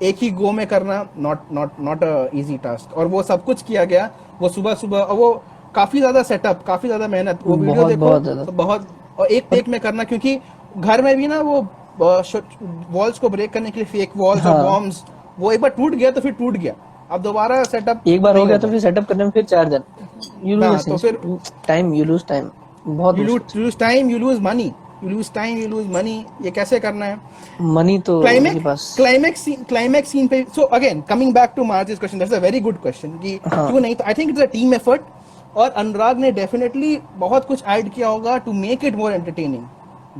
एक ही गो में करना नॉट अ इजी टास्क. और वो सब कुछ किया गया. वो सुबह और वो काफी ज्यादा सेटअप, काफी ज्यादा मेहनत. वो वीडियो बहुत देखो बहुत ज्यादा. तो बहुत. और एक टेक में करना, क्योंकि घर में भी ना वो वॉल्स को ब्रेक करने के लिए फेक वॉल्स और हाँ, बॉम्ब्स, वो एक बार टूट गया तो फिर टूट गया. अब दोबारा सेटअप एक बार हो नहीं गया तो होगा. फिर सेटअप करने में फिर 4 दिन. यू हाँ, लूज तो फिर टाइम, यू लूज टाइम. बहुत यू मुश्किल. Lose time, you lose money. You lose time, you lose money. ये कैसे करना है? मनी तो उनके पास. क्लाइमैक्स सीन पे. So again coming back to मार्जिस question, that's a very good question कि हाँ, क्यों नहीं. I think it's a team effort. और अनुराग ने डेफिनेटली बहुत कुछ ऐड किया होगा to make it more entertaining.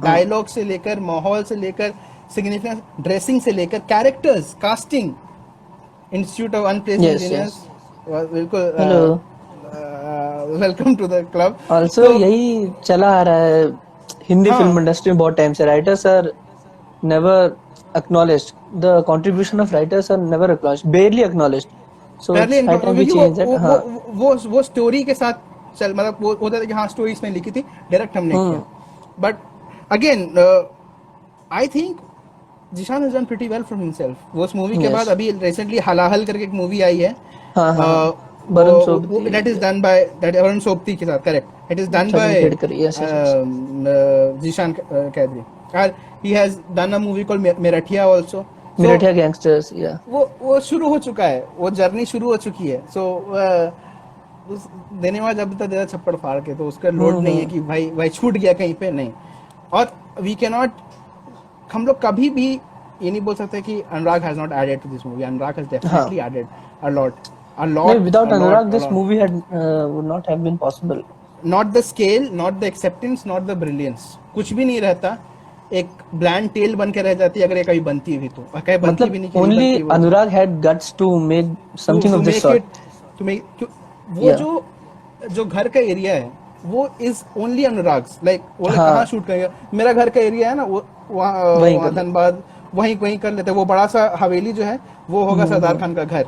Dialogue से लेकर, माहौल से लेकर, सिग्निफिकेंस, ड्रेसिंग से लेकर, characters, casting. Institute of unplaced yes engineers, yes. बिल्कुल. Hello. Welcome to the club. Also तो यही चला आ रहा है हिंदी फिल्म हाँ, इंडस्ट्री में बहुत टाइम से. Writers are never acknowledged. The contribution of writers are never acknowledged, barely acknowledged. So पहले it's high time we क्योंकि change that. हाँ. वो स्टोरी के साथ चल, मतलब वो होता था कि हाँ स्टोरी इसने लिखी थी, डायरेक्ट हमने किया. But again I think Zeeshan has done pretty well from himself. वो उस मूवी के Yes. बाद अभी रिसेंटली हलाहल करके एक मूवी आई है. हाँ हाँ. Varun Sobti. That is done by that Varun Sobti के साथ. Correct. It is done Sachin by Khedkar. Yes yes yes. Zeeshan Quadri. और he has done a movie called Mirathia also. Mirathia Gangsters. Yeah. वो शुरू हो चुका है, वो जर्नी शुरू हो चुकी है. सो देने वाला जब तक देता छप्पड़ फाड़ के, तो उसका लोड नहीं है कि भाई छूट गया कहीं पे, नहीं. और वी कैन नॉट, हम लोग कभी भी ये नहीं बोल सकते कि Anurag has not added to this movie. Anurag has definitely added a lot. No, without Anurag, this movie would not have been possible. Not the scale, not the acceptance, not the brilliance. कुछ भी नहीं रहता. एक ब्लैंड टेल बन के रह जाती अगर ये कभी बनती भी तो. कहीं बनती भी नहीं. मतलब only Anurag had guts to make something of this sort. वो जो घर का एरिया है वो इज ओनली अनुराग्स. लाइक वो लोग कहाँ शूट करेंगे? मेरा घर का एरिया है ना, वो वहाँ धनबाद, वहीं कर लेते. वो बड़ा सा हवेली जो है वो होगा सरदार खान का घर.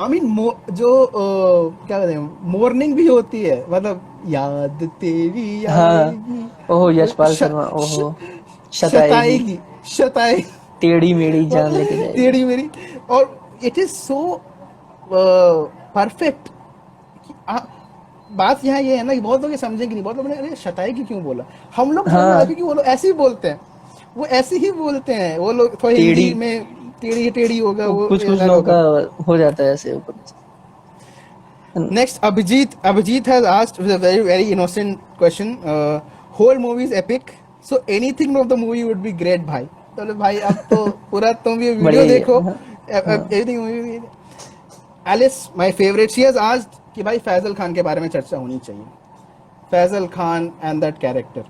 आई मीन जो क्या कहते हैं, मॉर्निंग भी होती है, मतलब याद तेरी आएगी. ओहो यशपाल शर्मा. ओहो शताएगी टेढ़ी मेढ़ी जान लेके जाएगी. टेढ़ी मेरी. और इट इज सो परफेक्ट. बात यहाँ ये है ना कि बहुत लोग ये समझेंगे नहीं. बहुत लोग अरे शताएगी क्यों बोला. हम लोग क्योंकि वो लोग ऐसे ही बोलते हैं. वो ऐसे ही बोलते हैं. वो लोग थोड़ा हिंदी में टेढ़ी होगा. वो कुछ लोगों का हो जाता है ऐसे ऊपर. Next, Abhijit has asked with a very innocent question. Whole movie is epic, so anything of the movie would be great, भाई. तो भाई अब तो पूरा तुम भी वीडियो देखो. Everything. Alice, my favorite, she has asked कि भाई फैजल खान के बारे में चर्चा होनी चाहिए. Faizal Khan and that character.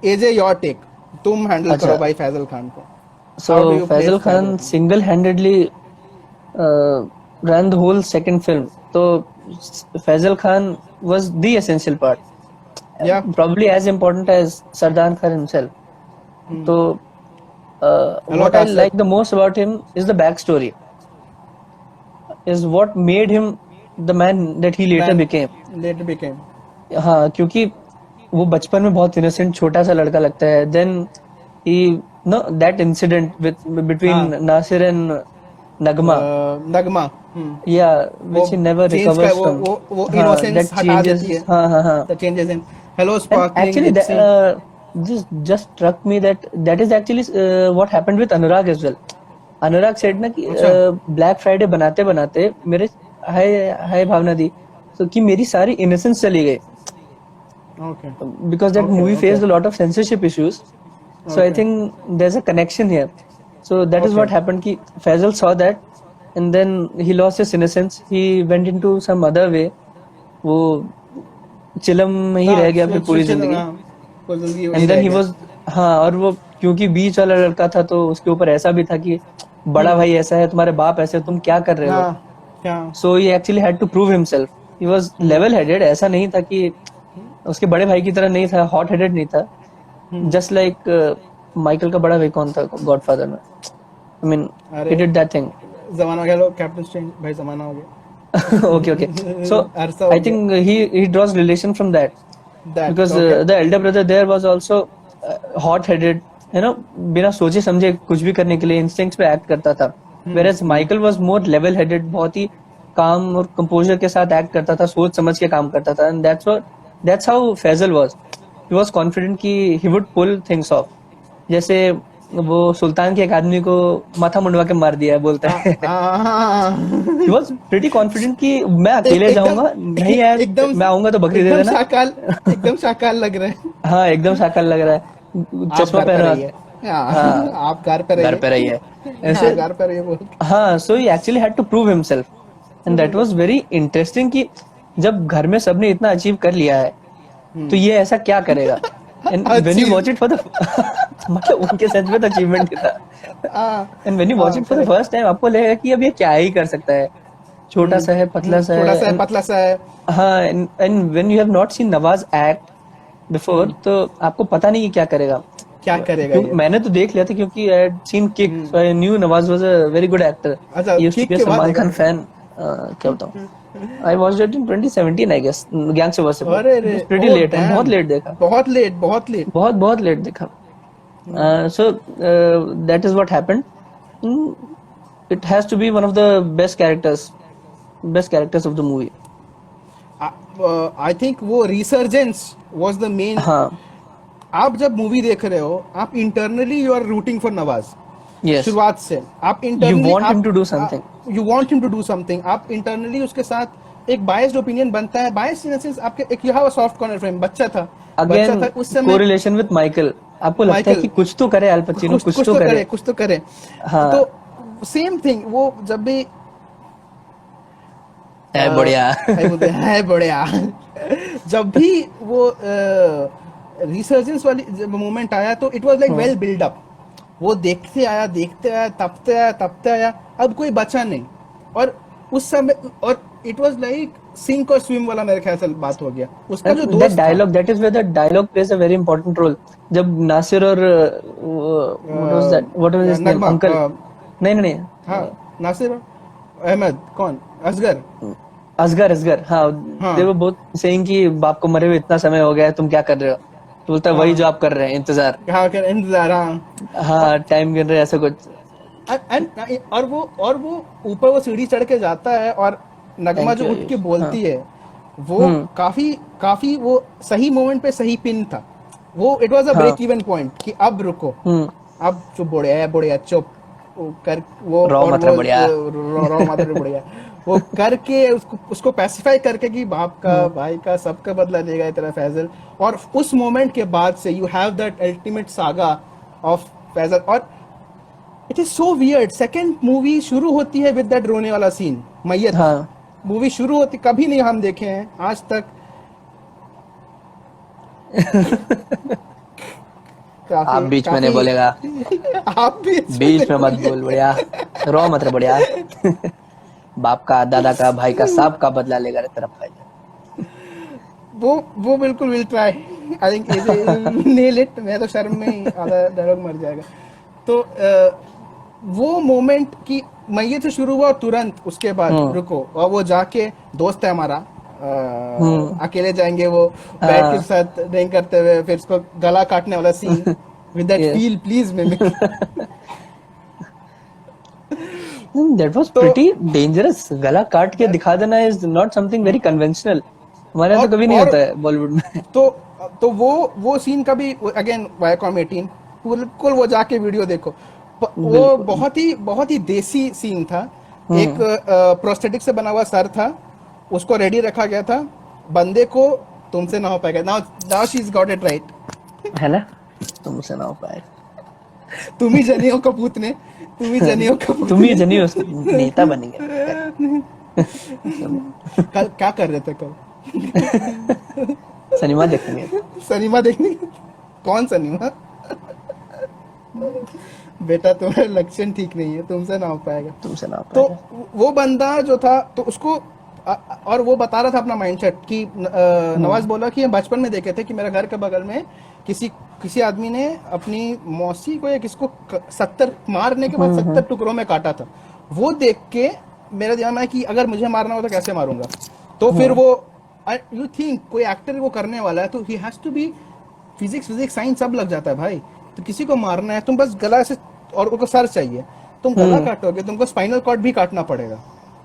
AJ, your take. तुम हैंडल करो भाई फैजल खान को. So Faizal Khan single-handedly ran the whole second film. So Faizal Khan was the essential part. Yeah. Probably as important as Sardar Khan himself. So what I like the most about him is the backstory. Is what made him the man that he later became. हाँ, क्योंकि वो बचपन में बहुत innocent छोटा सा लड़का लगता है. Then he that incident between Nasir and Nagma. Yeah, which he never recovers from. वो innocence हटा देती है. हाँ. That changes him. Hello sparkling. Actually, just struck me that is actually what happened with Anurag as well. Anurag said ना कि Black Friday बनाते बनाते मेरे हाय भावना दी तो कि मेरी सारी innocence चली गई. Okay. Because that movie faced a lot of censorship issues. So I think there's a connection here. So that is what happened. कि Faisal saw that, and then he lost his innocence. He went into some other way. वो चिलम में ही रह गया फिर पूरी जिंदगी. And then he was हाँ, और वो क्योंकि बीच वाला लड़का था तो उसके ऊपर ऐसा भी था कि बड़ा भाई ऐसा है, तुम्हारे बाप ऐसे, तुम क्या कर रहे हो. So he actually had to prove himself. He was level headed. ऐसा नहीं था कि उसके बड़े भाई की तरह नहीं था, hot headed नहीं था. Just like माइकल का बड़ा भाई कौन था गॉडफादर में. I mean, he did that thing. जमाना हो गया, लो कैप्टन स्ट्रेंज भाई जमाना हो गया. Okay. So I think he draws relation from that. Because the elder brother there was also hot headed, you know, बिना सोचे समझे कुछ भी करने के लिए instincts पे act करता था. Whereas Michael was more level headed, बहुत ही काम और composure के साथ act करता था, सोच समझ के काम करता था. And that's how Faisal was. He was confident कि he would pull things off. जैसे वो सुल्तान के एक आदमी को माथा मुंडवा के मार दिया है बोलता है. He was pretty confident कि मैं अकेले जाऊंगा, नहीं यार मैं आऊंगा तो बकरी दे देना. एकदम शाकाल लग रहा है. हाँ, एकदम शाकाल लग रहा है. चश्मा पहना है. आप घर पे रहिए ऐसे घर पे रहिए बोल. हाँ, so he actually had to prove himself, and that was very interesting कि जब घर में सबने इतना अचीव कर लिया है तो ये ऐसा क्या करेगा. And when you watch it for the मतलब उनके सच में तो अचीवमेंट था. And when you watch it for the first time आपको लगेगा कि अब ये क्या ही कर सकता है, छोटा सा है, पतला सा है, पतला सा है. हाँ, and when you have not seen Nawaz act before तो आपको पता नहीं कि क्या करेगा. मैंने तो देख लिया था क्योंकि I had seen Kick, so I knew Nawaz was a very good actor. He used to be a Salman Khan fan. क्या बताऊँ, I watched it in 2017 I guess. Gangs of Wasseypur. Pretty late. बहुत late देखा. बहुत late देखा. So that is what happened. It has to be one of the best characters of the movie. I think वो resurgence was the main. हाँ. आप जब movie देख रहे हो आप internally you are rooting for Nawaz. Yes. शुरुआत से आप internally you want him to do something. You want him to do something. आप इंटरनली उसके साथ एक बायस्ड ओपिनियन बनता है. बायस्ड इन द सेंस आपके एक you have a soft corner frame. बच्चा था उस समय. Correlation with Michael. आपको लगता है कि कुछ तो करे अल पचिनो, कुछ तो करे. हाँ. तो सेम थिंग वो जब भी है बढ़िया जब भी वो रिसर्जेंस वाली मोमेंट आया तो it was like well build up. वो देखते आया तपते आया अब कोई बचा नहीं. और उस समय और इट वाज लाइक सिंक और स्विम वाला मेरे ख्याल से बात हो गया. उसका जो दोस्त dialogue, that is where the dialogue plays a very important role. जब नासिर और what was his name, uncle नहीं हाँ नासिर अहमद कौन असगर हाँ, दे वर बोथ सेइंग कि बाप को मरे हुए इतना समय हो गया है, तुम क्या कर रहे हो. तो बोलता है वही जो आप कर रहे हैं, इंतजार. हाँ, टाइम गिन रहे हैं, ऐसा कुछ. और वो ऊपर वो सीढ़ी चढ़ के जाता है और नगमा जो उठ के बोलती है वो काफी वो सही मोमेंट पे सही पिन था. वो it was a break even point कि अब रुको, अब जो बढ़िया चुप कर वो रॉ मतलब बढ़िया वो करके उसको पैसिफाई करके कि बाप का भाई का सबका बदला लेगा तेरा फैजल. और उस मोमेंट के बाद से you have that ultimate saga of Faizal. और it is so weird. Second movie शुरू होती है विद दैट रोने वाला सीन, मैयत. मूवी शुरू होती कभी नहीं हम देखे हैं आज तक. आप बीच में नहीं बोलेगा. आप बीच में मत बोल. बढ़िया रॉ मतलब बढ़िया. बाप का, दादा का, भाई का, सब का बदला लेगा तेरा भाई. वो बिल्कुल will try. I think nail it. मैं तो शर्म में आधा डायलॉग मर जाएगा. तो वो मोमेंट की मैयत से शुरू हुआ और तुरंत उसके बाद रुको और वो जाके दोस्त है हमारा अकेले जाएंगे वो बैट के साथ ड्रिंक करते हुए फिर उसको गला काटने वाला scene with that feel please mimic. That was pretty dangerous. गला काट के दिखा देना is not something very conventional. हमारे यहाँ तो कभी नहीं होता है बॉलीवुड में. तो वो सीन कभी अगेन वायकॉम 18 बिल्कुल वो जाके वीडियो देखो. वो बहुत ही देसी सीन था. एक प्रोस्थेटिक से बना हुआ सर था, उसको रेडी रखा गया था. बंदे को तुमसे ना हो पाएगा. Now she is got it right, है ना. तुमसे ना हो पाएगा। तुम ही जनियो कपूत ने, तुम ही जनियो कपूत तुम ही जनियो नेता बनेंगे। कल क्या कर रहे थे कल? सिनेमा देखेंगे। सिनेमा देखने? कौन सिनेमा? बेटा तुम्हारा लक्षण ठीक नहीं है, तुमसे ना हो पाएगा। तुमसे ना हो तो पाएगा। वो बंदा जो था, तो उसको और वो बता रहा था अपना माइंडसेट कि नवाज बोला कि ये बचपन में देखे थे कि मेरे घर के बगल में किसी किसी आदमी ने अपनी मौसी को या किसको 70 मारने के बाद 70 टुकड़ों में काटा था। वो देख के मेरा ध्यान है कि अगर मुझे मारना हो तो कैसे मारूंगा। तो फिर वो यू थिंक कोई एक्टर वो करने वाला है तो he has to be physics science सब लग जाता है भाई। तो किसी को मारना है तुम बस गला से, और उनको सर चाहिए, तुम गला काटोगे, तुमको स्पाइनल कॉर्ड भी काटना पड़ेगा।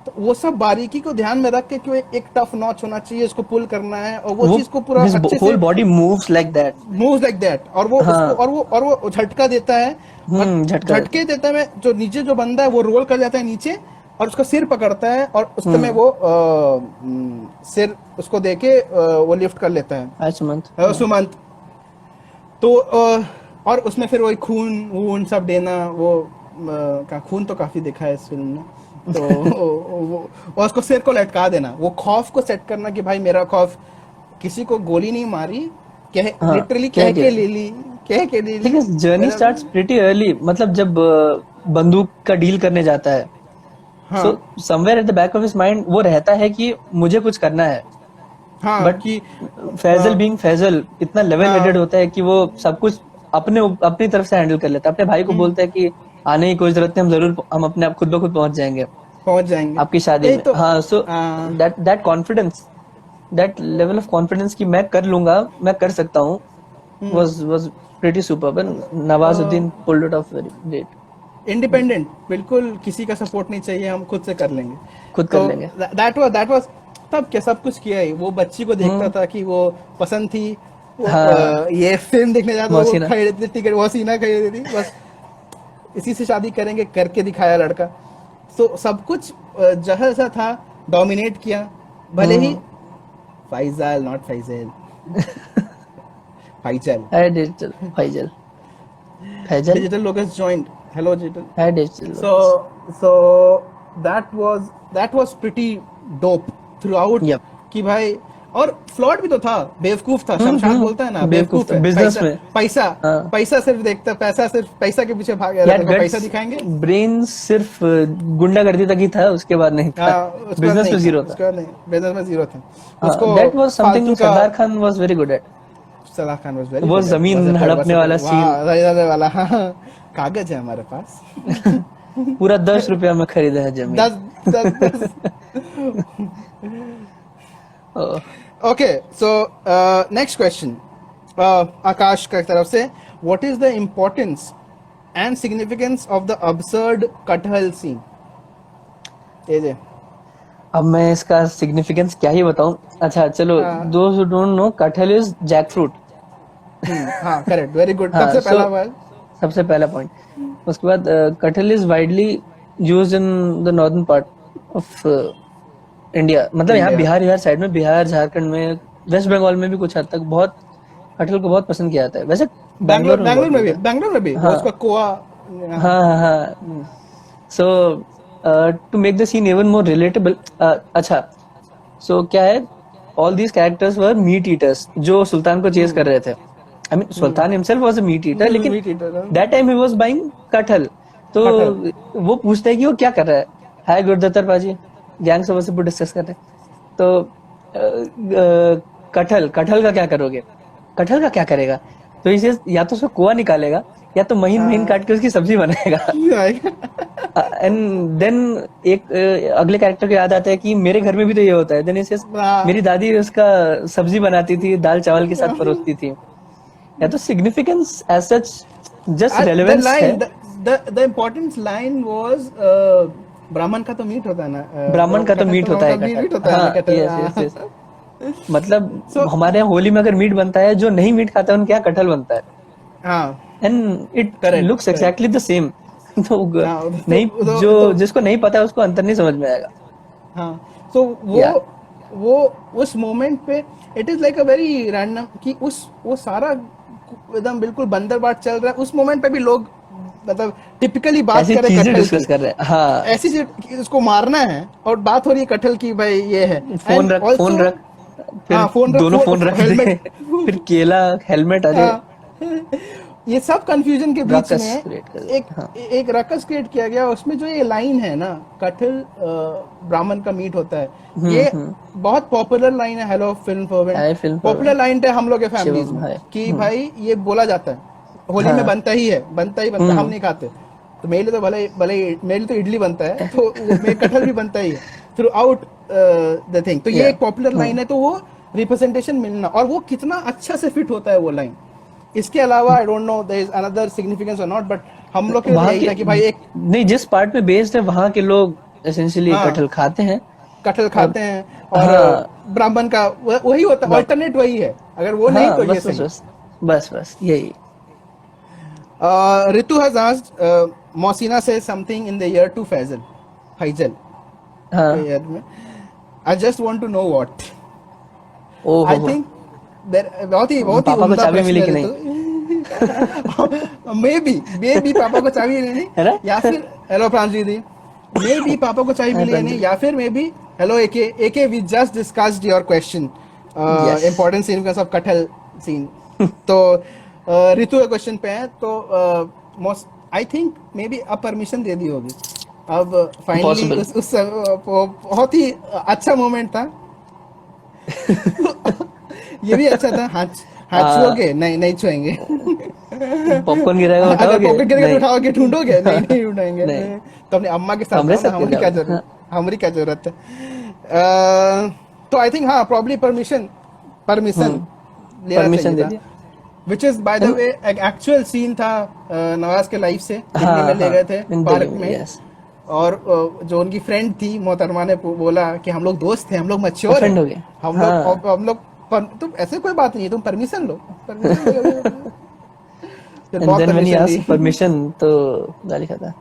तो वो सब बारीकी को ध्यान में रख के कि एक टफ नॉच होना चाहिए, उसको पुल करना है, और वो चीज को पूरा अच्छे से whole body moves like that. और वो उसको और वो झटका देता है, झटके देता है जो नीचे जो बंदा है वो रोल कर जाता है नीचे, और उसका सिर पकड़ता है, और उस समय वो सिर उसको देके वो लिफ्ट कर लेता है सुमंत। तो और उसमें फिर वही खून सब देना, वो का खून तो काफी दिखा है इस फिल्म में। तो वो और उसको सिर को लटका देना, वो खौफ को सेट करना कि भाई मेरा खौफ, किसी को गोली नहीं मारी, लिटरली कह के ले ली। लेकिन जर्नी स्टार्ट्स प्रीटी अर्ली, मतलब जब बंदूक का डील करने जाता है, so somewhere at the back of his mind वो रहता है कि मुझे कुछ करना है। बट फैजल बीइंग फैजल इतना लेवल हेडेड होता है कि वो सब कुछ अपनी तरफ से हैंडल कर लेता है। अपने भाई को बोलता है कि आने की कोई जरूरत नहीं, हम अपने आप खुद ब खुद पहुंच जाएंगे आपकी शादी में। हाँ, so that confidence, that level of confidence कि मैं कर लूंगा, मैं कर सकता हूँ, was pretty superb, and Nawazuddin pulled it off very great. Independent, बिल्कुल किसी का सपोर्ट नहीं चाहिए, हम खुद से कर लेंगे, कर लेंगे। दैट वाज तब क्या सब कुछ किया ही। वो बच्ची को देखता था कि वो पसंद थी, ये फिल्म देखने जाता था, खरीदती टिकट, वो सीना खरीदी थी, बस इसी से शादी करेंगे करके दिखाया लड़का। तो सब कुछ जहर सा था, डोमिनेट किया, भले ही Faizal not Faizal Faisal. Digital Locus joined. Hello digital. Hi digital. So that was pretty dope throughout. Yep. कि भाई, और फ्लॉट भी तो था, बेवकूफ था, शमशाद बोलता है ना, बेवकूफ है, बिजनेस में पैसा सिर्फ देखता, पैसा के पीछे भाग गया, पैसा दिखाएंगे। ब्रेन सिर्फ गुंडागर्दी तक ही था, उसके बाद नहीं था। बिजनेस में जीरो था। बिजनेस में जीरो था। उसको that was something Sardar Khan was very good at. सलाह खान was very वो good. जमीन हड़पने वाला सीन वाला, कागज है हमारे पास। पूरा 10 रुपया में खरीदा है जमीन। 10 ओके, सो नेक्स्ट क्वेश्चन आकाश की तरफ से, what is the importance and significance of the absurd कटहल सीन? अब मैं इसका सिग्निफिकेंस क्या ही बताऊं। अच्छा चलो, दोज हु डोंट नो, कटहल इज जैक फ्रूट। हाँ, करेक्ट, वेरी गुड। सबसे पहला पॉइंट। उसके बाद कटहल is widely used in the northern part of India, मतलब यहाँ बिहार साइड में, बिहार झारखंड में, वेस्ट बंगाल में भी कुछ हद तक बहुत कटहल को बहुत पसंद किया जाता है। वैसे बैंगलोर में भी उसका कोआ। हाँ। So to make the scene even more relatable, अच्छा, सो क्या है, all these characters were meat eaters जो सुल्तान को चेस कर रहे थे। I mean Sultan himself was a meat eater, लेकिन that time he was buying कटहल। तो वो पूछता है कि वो क्या कर रहा है। हाय गुरदत्तर पाजी, गैंग्स ऑफ वासेपुर डिस्कस कर रहे हैं। तो कटहल का क्या करोगे, कटहल का क्या करेगा? तो इसे या तो उसको कोआ निकालेगा, या तो महीन काट के उसकी सब्जी बनाएगा। एंड देन एक अगले कैरेक्टर को याद आता है कि मेरे घर में भी तो ये होता है। देन इसे मेरी दादी उसका सब्जी बनाती थी, दाल चावल के साथ परोसती थी। या तो significance as such just relevance है। द इम्पोर्टेंट लाइन वाज ब्राह्मण का तो मीट होता है ना, ब्राह्मण का तो मीट होता है। मतलब हमारे यहाँ होली में अगर मीट बनता है, जो नहीं मीट खाता है उनके यहाँ कटहल बनता है। And it looks exactly the same. तो नहीं, जो जिसको नहीं पता है उसको अंतर नहीं समझ में आएगा। हाँ, तो वो उस मोमेंट पे it is like a very random कि वो सारा एकदम बिल्कुल बंदर बाट चल रहा है, उस मोमेंट पे भी लोग मतलब टिपिकली बात ऐसी कर रहे चीजें कटहल डिस्कस की, कर रहे हैं। हाँ, ऐसी चीज उसको मारना है और बात हो रही है कटहल की, भाई ये है। फोन एंड रख, ऑल्सो फोन रख, फिर हाँ फोन दोनों फोन रख दे, हेलमेट फिर केला, हेलमेट, अरे हाँ ये सब कंफ्यूजन के बीच रकस में क्रिएट कर एक देते। हाँ, एक रकस क्रिएट किया गया। उसमें जो ये लाइन है ना, कटहल ब्राह्मण का मीट होता है, ये बहुत पॉपुलर लाइन है हेलो फिल्म फर्वेंट, है फिल्म पॉपुलर लाइन है हम लोग के फैमिलीज शिवम में है। कि भाई ये बोला जाता है होली में, हाँ, बनता ही है, बनता ही बनता है, हम नहीं खाते। तो मेरे लिए तो भले भले मेरे लिए तो इडली बनता है, तो मेरे कटहल भी बनता ही है थ्रू आउट द थिंग। तो ये या एक पॉपुलर लाइन है, तो वो रिप्रेजेंटेशन मिलना, और वो कितना अच्छा से फिट होता है वो लाइन। इसके अलावा I don't know there is another significance और नॉट, बट हम लोग के लिए वहाँ यही के था कि भाई एक नहीं, जिस पार्ट में बेस्ड है वहाँ के लोग एसेंशियली हाँ कटहल खाते हैं। कटहल और खाते हैं, और हाँ, ब्राह्मण का वही होता है, ब्रा- अल्टरनेट वही है, अगर वो नहीं हाँ, तो ये बस बस सही। बस बस बस यही। Ritu has asked, Mosina says something in the year to Faisal, Faisal के हाँ, year में. I just want to know what. O I हो, think बहुत ही पापा को उम्दा चाबी प्रश्न मिली है कि नहीं, ऋतु। मे बी पापा को चाबी मिली नहीं, है ना? या फिर hello Pranjali the, may be पापा को चाबी मिली है नहीं, या फिर maybe hello AK we just discussed your question, yes, important scene because of कटहल सीन। तो ऋतु के क्वेश्चन पे है, तो आई थिंक मे बी अब परमिशन दे दी होगी अब फाइनली। पॉसिबल। उस बहुत ही अच्छा मोमेंट था। ये भी अच्छा था, हाथ हाथ छुओगे? नहीं नहीं छुएंगे। पॉपकॉर्न गिरेगा अगर उठाओगे? पॉकेट गिरेगा तो नहीं, उठाओगे, ढूंढोगे? नहीं नहीं ढूंढेंगे। नहीं, तो अपनी अम्मा के साथ हमरे जाओ ना, साथ क्यों जाओगे? हाँ, हमारी क्या जरूरत है। तो आई थिंक हाँ प्रॉब्ली परमिशन परमिशन लेना परमिशन चाहिए दे था, दिया। विच इज बाय द वे एक एक्चुअल सीन था नवाज के लाइफ से, दिल्ली में हाँ, ले गए थे इन पार्क दिल्ली में, में, यस। और जो उनकी फ्रेंड थी मोहतरमा ने बोला कि हम लोग दोस्त हैं, हम लोग मैच्योर ऑफेंड हैं, हो गए। हाँ, हम लोग तुम ऐसे कोई बात नहीं है, तुम परमिशन लो, परमिशन लो। फिर एंड बहुत then when he permission ask ली। परमिशन तो गाली खाता।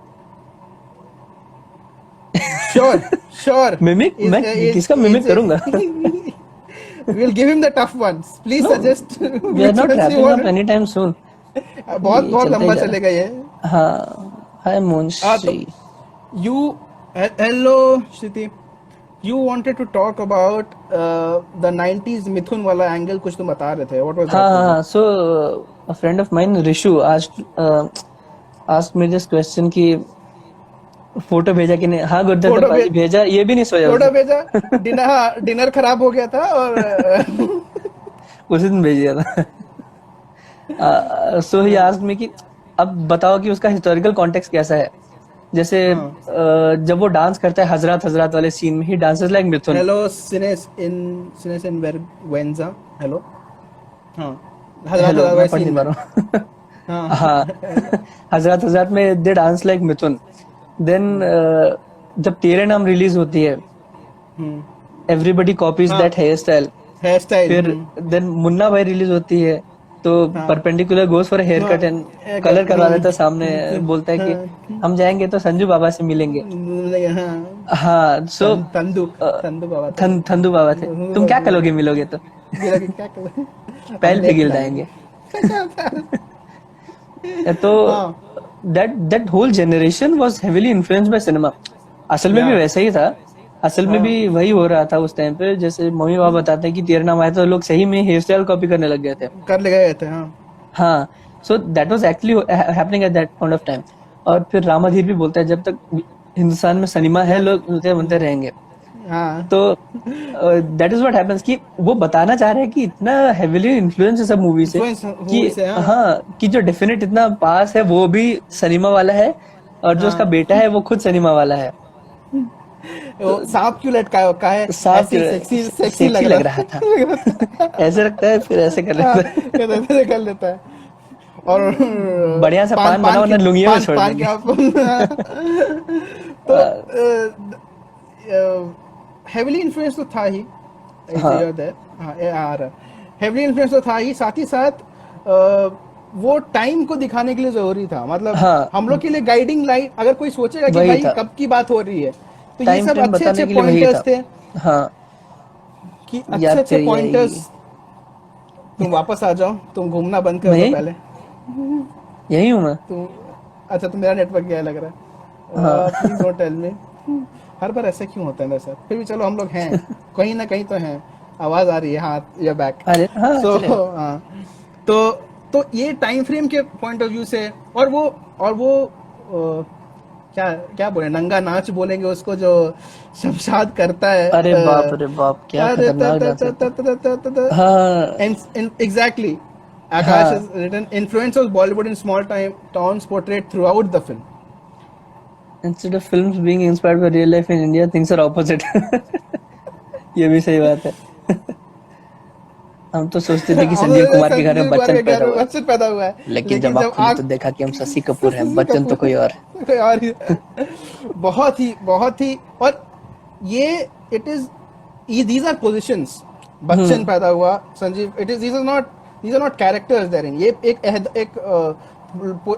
श्योर श्योर मिमिक, मैं किसका मिमिक करूंगा? we'll give him the tough ones, please no, suggest we are which not ones you wrapping up want। Any time soon. बहुत ये बहुत चलता ही लंबा जा रहा चलेगा ये। है। हाँ, हाय तो Munshi. you hello Shruti, you wanted to talk about the 90s मिथुन वाला एंगल, कुछ तुम बता रहे थे, what was हाँ that? हाँ हाँ, so a friend of mine Rishu asked me this question कि फोटो भेजा कि नहीं। हाँ गुरुदत्त फोटो पाजी भेजा, ये भी नहीं सोया उस फोटो दिन। भेजा, डिनर खराब हो गया था, और उसी दिन भेज दिया था। सो ही आस्क्ड मी कि अब बताओ कि उसका हिस्टोरिकल कॉन्टेक्स्ट कैसा है। जैसे जब वो डांस करता है हजरत हजरत वाले सीन में, ही डांसेस लाइक मिथुन। हेलो सिनेस इन वेंजा, हेलो हाँ हेलो, मैं वाले पढ़ scene नहीं पा में। रहा हूँ। हाँ हाँ, हजरत हजरत में they dance like Mithun. Then जब तेरे नाम रिलीज होती है, एवरीबडी कॉपीज हाँ that hair style. Hair style. फिर देन मुन्ना भाई रिलीज होती है, तो हाँ perpendicular goes for haircut and colour करवा देता है सामने, बोलता है कि हम जाएंगे तो संजू बाबा से मिलेंगे। हाँ हाँ, सो तंदू तंदू बाबा थे। थंदू बाबा थे, तुम क्या करोगे मिलोगे तो? मेरा कि क्या करें, हम पहल पे देख गिर लाएंगे। जाएंगे। तो हाँ that whole generation was heavily influenced by cinema. असल में भी या वैसा ही था। असल में भी वही हो रहा था उस टाइम पे। जैसे मम्मी पापा बताते हैं कि तेरे नाम आया तो लोग सही में हेयर स्टाइल कॉपी करने लग गए थे। कर ले गए थे। हाँ हाँ, so that was actually happening at that point of time. और फिर रामाधीर भी बोलता है जब तक हिंदुस्तान में सिनेमा है लोग मिलते बनते रहेंगे। हाँ तो दैट इज व्हाट हैपेंस कि वो बताना चाह रहे हैं कि इतना हेवीली इन्फ्लुएंस है सब मूवी से Influence कि मूवी से। हाँ हाँ, कि जो डेफिनेट इतना पास है वो भी सिनेमा वाला है, और जो उसका हाँ बेटा है वो खुद सिनेमा वाला है। वो सांप क्यों लटका है, साफ ऐसे सेक्सी सेक्सी सेक्सी लग रहा था। ऐसे लगता है, फिर ऐसे कर हाँ, लेता है। ऐसे कर लेता है। और बढ़िया सा पान बना वरना लुंगिया में छोड़ पान के देंगे। आप तो हेवीली इन्फ्लुएंस तो था ही, हाँ हेवीली इन्फ्लुएंस तो था ही, साथ ही साथ वो टाइम को दिखाने के लिए जरूरी था। मतलब हाँ, हम लोग के लिए गाइडिंग लाइट, अगर कोई सोचेगा कि वही भाई था। कब की बात हो रही है, तो ये टाइम सब फ्रेम अच्छे अच्छे बताने के लिए वही पॉइंटर्स था। थे, हाँ, कि या अच्छे अच्छे फिर यही पॉइंटर्स तुम वापस आ जाओ, तुम घूमना बंद कर दो नहीं। पहले। यही हूँ मैं। तुम अच्छा, तो मेरा नेटवर्क गया लग रहा हाँ। है। Please don't tell me. हर बार ऐसा क्यों होता है मेरे साथ? फिर भी चलो, हम लोग हैं, कहीं ना कहीं तो हैं। आवाज आ रही है, हाँ, ये बैक। अरे हाँ, सो चलेगा। हाँ, तो ये टाइम फ्रेम के पॉइंट ऑफ व्यू से, और वो क्या क्या बोले, नंगा नाच बोलेंगे उसको, जो शमशाद करता है। अरे बाप रे बाप, क्या अरे खतरनाक डांस करता है। हाँ। एग्जैक्टली, Akash has हाँ। written influence of Bollywood in small time towns portrayed throughout the film. Instead of films being inspired by real life in India, things are opposite. ये भी सही बात है। हम तो सोचते थे कि हम संजीव कुमार के घर में संजीव कुमार बच्चन के पैदा घर में हुआ है, बच्चन पैदा हुआ है, लेकिन लेकिन जब आँख जब खुली आग तो देखा कि हम शशि कपूर हैं, शशि बच्चन तो कपूर कोई और है। कोई और ही, बहुत ही, और ये it is, these are positions. Bachchan पैदा हुआ, Sanjeev, it is, these are not characters therein. ये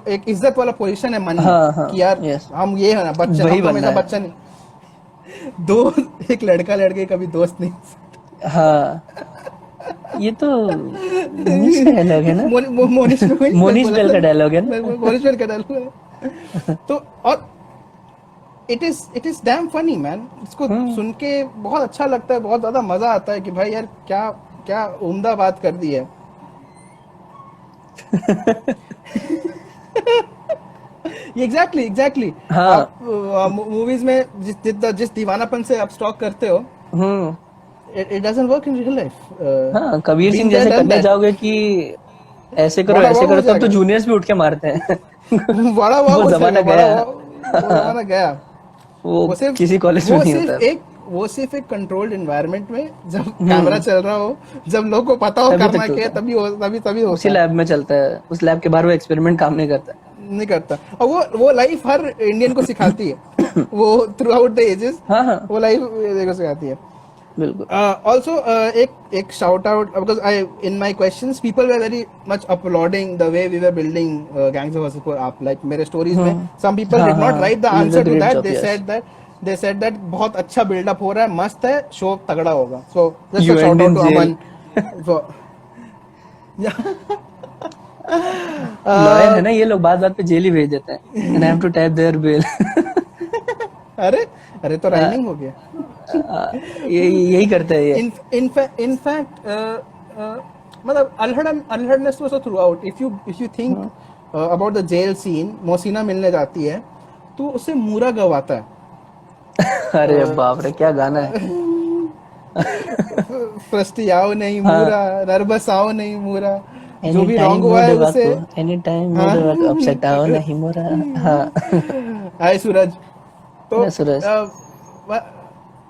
एक इज्जत वाला पोजीशन है मन में, हाँ हाँ, कि यार यस, हम ये है ना बच्चन, वही हम तो बनना हमेशा है। बच्चन ही। दो, एक लड़का लड़के कभी दोस्त नहीं। हाँ, ये तो मोनिश का डायलॉग है ना। मोनिश में वही मोनिश बोला बेल था, का डायलॉग है ना। मोनिश बेल का डायलॉग है। तो और it is damn funny man, इसको सुन के बहुत अच्छा लगता है, बहुत ज्यादा मजा आता है कि भाई यार क्या क्या उम्दा बात कर दी है। एग्जैक्टली। हाँ। आप मूवीज में जिस दीवानापन से आप स्टॉक करते हो, हम्म। it doesn't work in real life. हाँ, कबीर Been सिंह there, जैसे done करने that. जाओगे कि ऐसे करो बड़ा ऐसे वाह करो, हो तब तो जाएगा, जूनियर्स भी उठ के मारते हैं। बड़ा वाह वो हो जमाना जाएगा, बड़ा गया। वाह, वो जमाना गया। वो वो सिर्फ किसी कॉलेज में वो नहीं सिर्फ होता। एक वो सिर्फ एक कंट्रोल्ड एनवायरनमेंट में, जब कैमरा चल रहा हो, जब लोगों को पता हो तभी करना तक क्या है, चलता है, तभी उसी होता है। लैब में चलता है, उस लैब के बाहर वो एक्सपेरिमेंट काम नहीं करता। नहीं करता, और वो लाइफ हर इंडियन को सिखाती है। वो थ्रू आउट द एजेस, हाँ हाँ, वो लाइफ को सिखाती है। बिल्कुल। Also, एक shout out, because in my questions people were very much applauding the way we were building Gangs of Wasseypur up. Like मेरे stories में some people हाँ did not हाँ, write the you did a answer to great that. job, yes. They said that बहुत अच्छा build up हो रहा है, मस्त है, शो तगड़ा होगा. So just You a shout end out in to jail. Aman. For, lawyer है ना ये लोग, बात बात पे जेल ही भेज देते हैं। And I have to type their bail. अरे तो राइमिंग हो गया. यही करते हैं ये। In fact, मतलब अल्हड़नेस was through out. If you think about the jail scene, Mohsina मिलने जाती है तो उसे मूरा गवाता है. अरे बाप रे, क्या गाना है। फर्स्ट आओ नहीं मूरा, नर्वस आओ नहीं मूरा, जो भी Anytime रॉन्ग हुआ है उसे. anytime मोड़ अपसेट आओ नहीं मोरा। हाँ। हाय सूरज. तो हाय सूरज.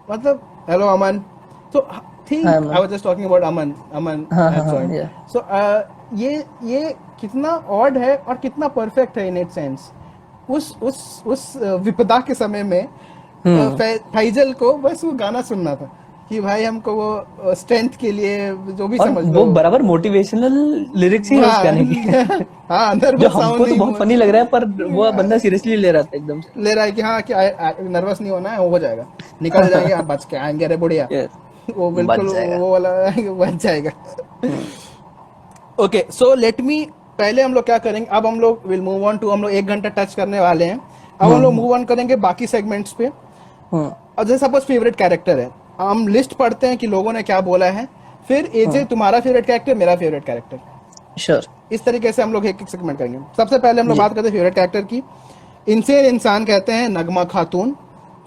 मतलब हेलो अमन. तो think Hi, Aman. I was just talking about Aman हाँ, हैव हाँ, जॉइंड. yeah. सो ये कितना ऑड है और कितना परफेक्ट है इन इट सेंस. उस विपदा के समय में फैजल को बस वो गाना सुनना था कि भाई हमको वो स्ट्रेंथ के लिए जो भी और समझ वो लो. बराबर मोटिवेशनल लिरिक्स ही है उस गाने की। हाँ, जो नर्वस आओ हमको तो नहीं बहुत फनी लग रहा है, पर वो बंदा सीरियसली ले रहा था एकदम से। ले रहा है कि हाँ, कि नर्वस नहीं होना है, हो जाएगा, निकल जाएंगे, आप बच के आएंगे, अरे बुढ़िया. Yes. वो बिल्कुल बच जाएगा। वो वाला बच जाएगा. ओके, सो लेट मी, पहले हम लोग क्या करेंगे, अब हम लोग विल मूव ऑन टू, हम लोग 1 घंटा टच करने वाले हैं. अब हम लोग मूव ऑन करेंगे बाकी सेगमेंट्स पे. और जैसे सपोज फेवरेट कैरेक्टर है, हम लिस्ट पढ़ते हैं कि लोगों ने क्या बोला है, फिर एजे तुम्हारा फेवरेट कैरेक्टर, मेरा फेवरेट कैरेक्टर, श्योर। इस तरीके से हम लोग एक सेगमेंट करेंगे. सबसे पहले हम लोग बात करते हैं फेवरेट कैरेक्टर की. इंसेन इंसान कहते हैं नगमा खातून,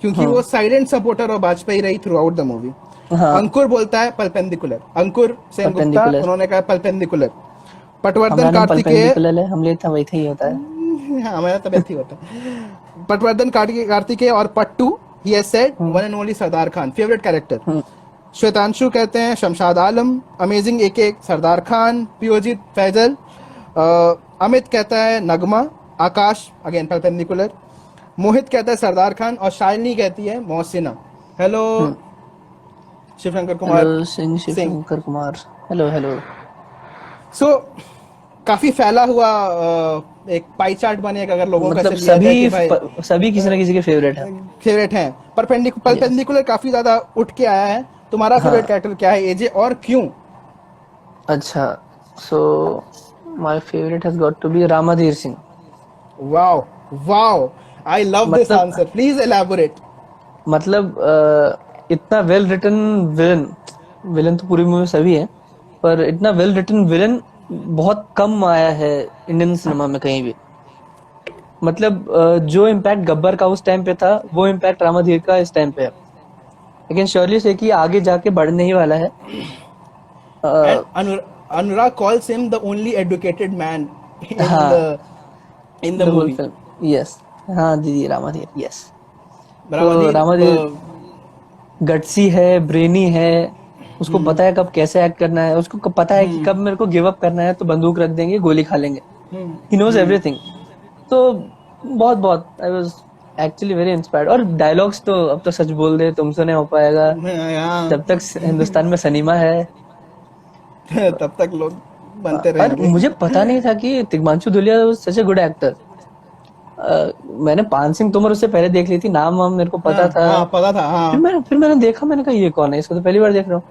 क्योंकि वो साइलेंट सपोर्टर और वाजपेयी रही थ्रू आउट द मूवी. अंकुर बोलता है परपेंडिकुलर, अंकुर सेन गुप्ता, उन्होंने कहा परपेंडिकुलर. पटवर्धन कार्तिकेय, हम लिए था वही ही होता है। हाँ, हमारा तबियत ही होता है. पटवर्धन कार्तिकेय और Pattu, he has said one and only Sardar Khan favourite character. Shwetanshu कहते हैं शमशाद आलम, अमेजिंग एक सरदार खान, पियोजित फैजल. अमित कहता है नगमा, आकाश अगेन परपेंडिकुलर, मोहित कहता है सरदार खान, और शालिनी कहती है Mohsina. Hello Shivshankar Kumar. Hello Shivshankar Kumar. Hello. So काफी फैला हुआ एक पाई चार्ट बनेगा अगर लोगों का मतलब से लिया जाए कि भाई सभी किसी ना किसी के फेवरेट हैं. परपेंडिकुलर काफी ज्यादा उठ के आया है. तुम्हारा फेवरेट कैरेक्टर क्या है एजे, और क्यों? अच्छा, So my favorite has got to be Ramadhir Singh. Wow, wow. I love this मतलब answer. Please elaborate. मतलब इतना वेल रिटन विलन, विलन तो पूरी मूवी में सभी है, पर इतना वेल रिटन विलन बहुत कम आया है इंडियन सिनेमा में कहीं भी। मतलब जो इम्पैक्ट गब्बर का उस टाइम पे था, वो इम्पैक्ट रामाधीर का इस टाइम पे है, लेकिन श्योरली से कि आगे जाके बढ़ने ही वाला है। And Anurag calls him the only educated man in हाँ, the द होल movie. फिल्म, यस। हाँ दीदी, रामाधीर, यस। तो Ramadhir, रामाधीर गट्सी है, ब्रेनी है, उसको पता है कब कैसे एक्ट करना है, उसको पता है कि कब मेरे को गिव अप करना है तो बंदूक रख देंगे, गोली खा लेंगे। He knows everything. तो बहुत बहुत I was actually very inspired. और डायलॉग्स तो अब तो सच बोल दे तुमसे नहीं हो पाएगा, हाँ, जब तक हिंदुस्तान में सनीमा है। तब तक लोग बनते और रहेंगे। मुझे पता नहीं था कि तिग्मांशु धूलिया सच ए गुड एक्टर। मैंने पान सिंह तोमर उससे पहले देख ली थी, नाम वाम मेरे को पता था। हाँ, पता था, हाँ। फिर मैंने देखा, मैंने कहा ये कौन है, इसको तो पहली बार देख रहा हूँ।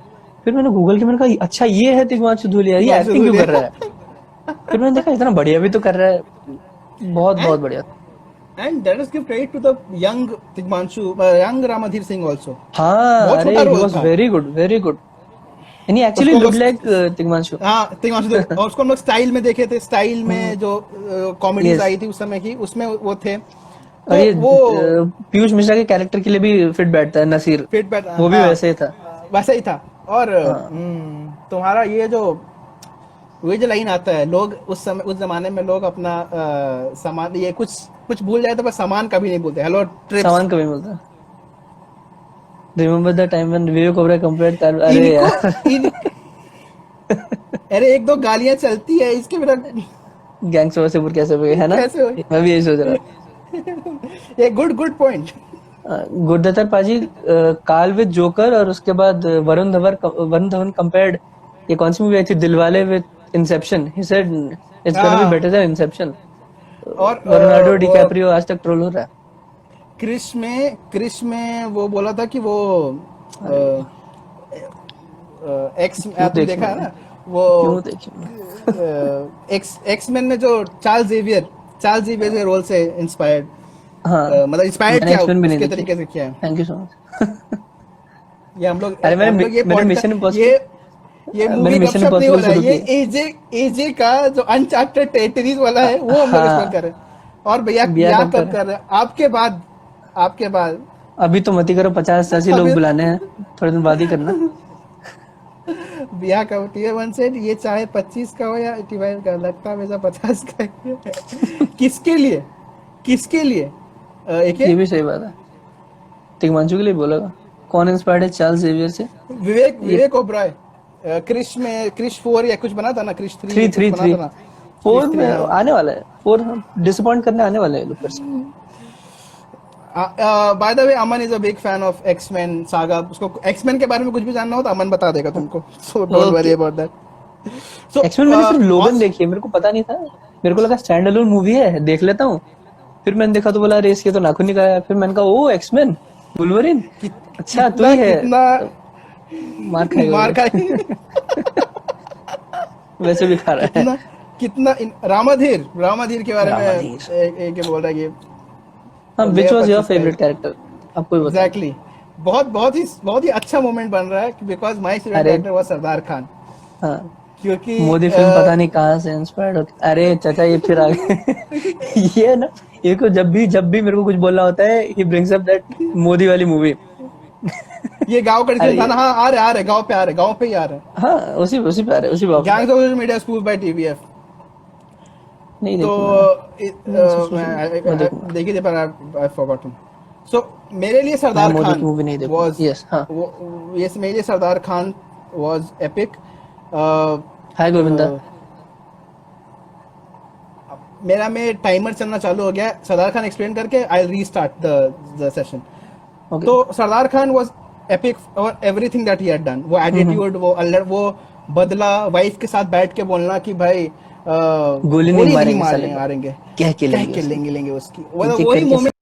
फिर मैंने गूगल की, मैंने कहा अच्छा ये है तिग्मांशु धूलिया, ये तिग्मांशु एक्टिंग क्यों धूलिया। कर रहा है। फिर मैंने देखा इतना बढ़िया भी तो कर रहा है, बहुत बहुत बढ़िया। And let us give credit to the young young Ramadhir Singh also. हाँ, बहुत अरे छोटा he रोल was था। very good, very good. And he actually उसको looked लोग like तिग्मांशु। हाँ, तिग्मांशु धूलिया। और उसको हम लोग स्टाइल में देखे थे, स्टाइल में जो कॉमेडीज Yes. आई थी उस समय की, उसमें वो थे। और तो ये वो पीयूष मिश्रा के कैरेक्टर के लिए भी फिट बैठता है, नसीर। फिट बैठ, वो भी हाँ, वैसे ही था। वैसा ही था। और हाँ। तुम्हारा ये जो लाइन आता है, लोग उस समय, उस जमाने में लोग अपना सामान, ये कुछ भूल जाए तो बस सामान कभी नहीं भूलते। Hello trips. सामान कभी मिलता है। Remember the time when Vivek Oberoi compared कर, अरे यार। अरे एक दो गालियां चलती है इसके बिना गैंग्स ऑफ वासेपुर कैसे हो गए, है ना? कैसे हो? मैं भी यही सोच रहा। ये गुड पॉइंट। गुरदत्तर पाजी, काल विद जोकर, और उसके बाद वरुण धवन कंपेयर्ड, ये कौन सी मूवी आई थी, Dilwale with Inception. He said it's gonna be better than Inception. और लियोनार्डो डिकैप्रियो आज तक ट्रोल हो रहा है। क्रिश में वो बोला था कि वो एक्स, आपने देखा है ना वो, क्यों देखिए। एक्स मैन में जो चार्ल्स जेवियर के रोल से इंस्पायर्ड, हाँ, मतलब इंस्पायर्ड मैंने क्या X-Men भी नहीं उसके देखी। तरीके से किया है। Thank you so much. ये हम लोग अरे मैंने ये Mission Impossible- ये मैंने मूवी Mission गपशप नहीं हो Impossible रहा है, शुरू ये एजे का जो अनचार्टेड टेरिटरीज वाला है वो हम लोग हाँ। एक्सप्लोर कर रहे हैं। और भैया बिया क्या कब कब कर कर रहे हैं आपके बाद अभी तो मती करो, 50-80 लोग अभी- बुलाने हैं, थोड़े दिन बाद ही करना। बिया का टीए वन से, ये चाहे 25 का हो या 85 का, लगता है वैसा 50 का ही है। किसके लिए एक ये भी सही बात है। तिग्मांशु के लिए बोलेगा। कौन इंस्पायर्ड है चार्ल्स जेवियर से? विवेक ओबराय। क्रिश 4 या कुछ बना था ना, क्रिश 3 3 बना था ना। 4 Krish 3, में हाँ। आने वाला है। 4 डिसअपॉइंट करने आने वाले हैं लोग फिर से। By the way, Aman is a big fan of X Men saga. उसको एक्समैन के बारे में कुछ भी जानना हो तो अमन बता देगा तुमको, so don't worry about that. So X Men मैंने सिर्फ लोगन देखी है, मेरे को पता नहीं था। मेरे को लगा स्टैंड अलोन मूवी है, देख लेता हूँ। फिर मैंने देखा तो बोला रेस के तो नाखून निकाला। फिर मैंने कहा ओ एक्समैन, वुल्वरिन, अच्छा तू ही है। मार मार खाएगा। वैसे भी खा रहा है। कितना रामाधीर के बारे में रामाधीर। एक बोल रहा है कि हाँ, which was your favorite character? आपको ही बताओ। एग्जैक्टली, बहुत ही अच्छा मोमेंट बन रहा है, बिकॉज माय फेवरेट अरे- कैरेक्टर वाज सरदार खान। हाँ, क्योंकि मोदी फिल्म पता नहीं कहाँ से इंस्पायर्ड हो। अरे चाचा ये फिर आ गए। ये ना, ये को जब भी मेरे को कुछ बोलना होता है, he brings up that Modi वाली मूवी। ये गांव का अरे था ना, हाँ आ रहे गांव पे ही आ रहे। हाँ, उसी पे आ रहे, उसी बात। Gangs of media spoof by TVF. नहीं तो देखूंगा। देखिए थे, पर आई फॉरगॉटन। सो मेरे लिए सरदार मोदी खान की मूवी नहीं देखूंगा। वाज, Yes, हाँ। यस, मेरे लिए सरदार खान वाज एपिक। हाय गोविंदा। मेरा में टाइमर चलना चालू हो गया, सरदार खान एक्सप्लेन करके आई रीस्टार्ट द सेशन। Okay. तो सरदार खान वाज एपिक और everything that he had done. वो एटीट्यूड, वो बदला, वाइफ के साथ बैठ के बोलना कि भाई गोली नहीं मारेंगे साले। मारेंगे, क्या लेंगे उसकी, देख वही करके मोमेंट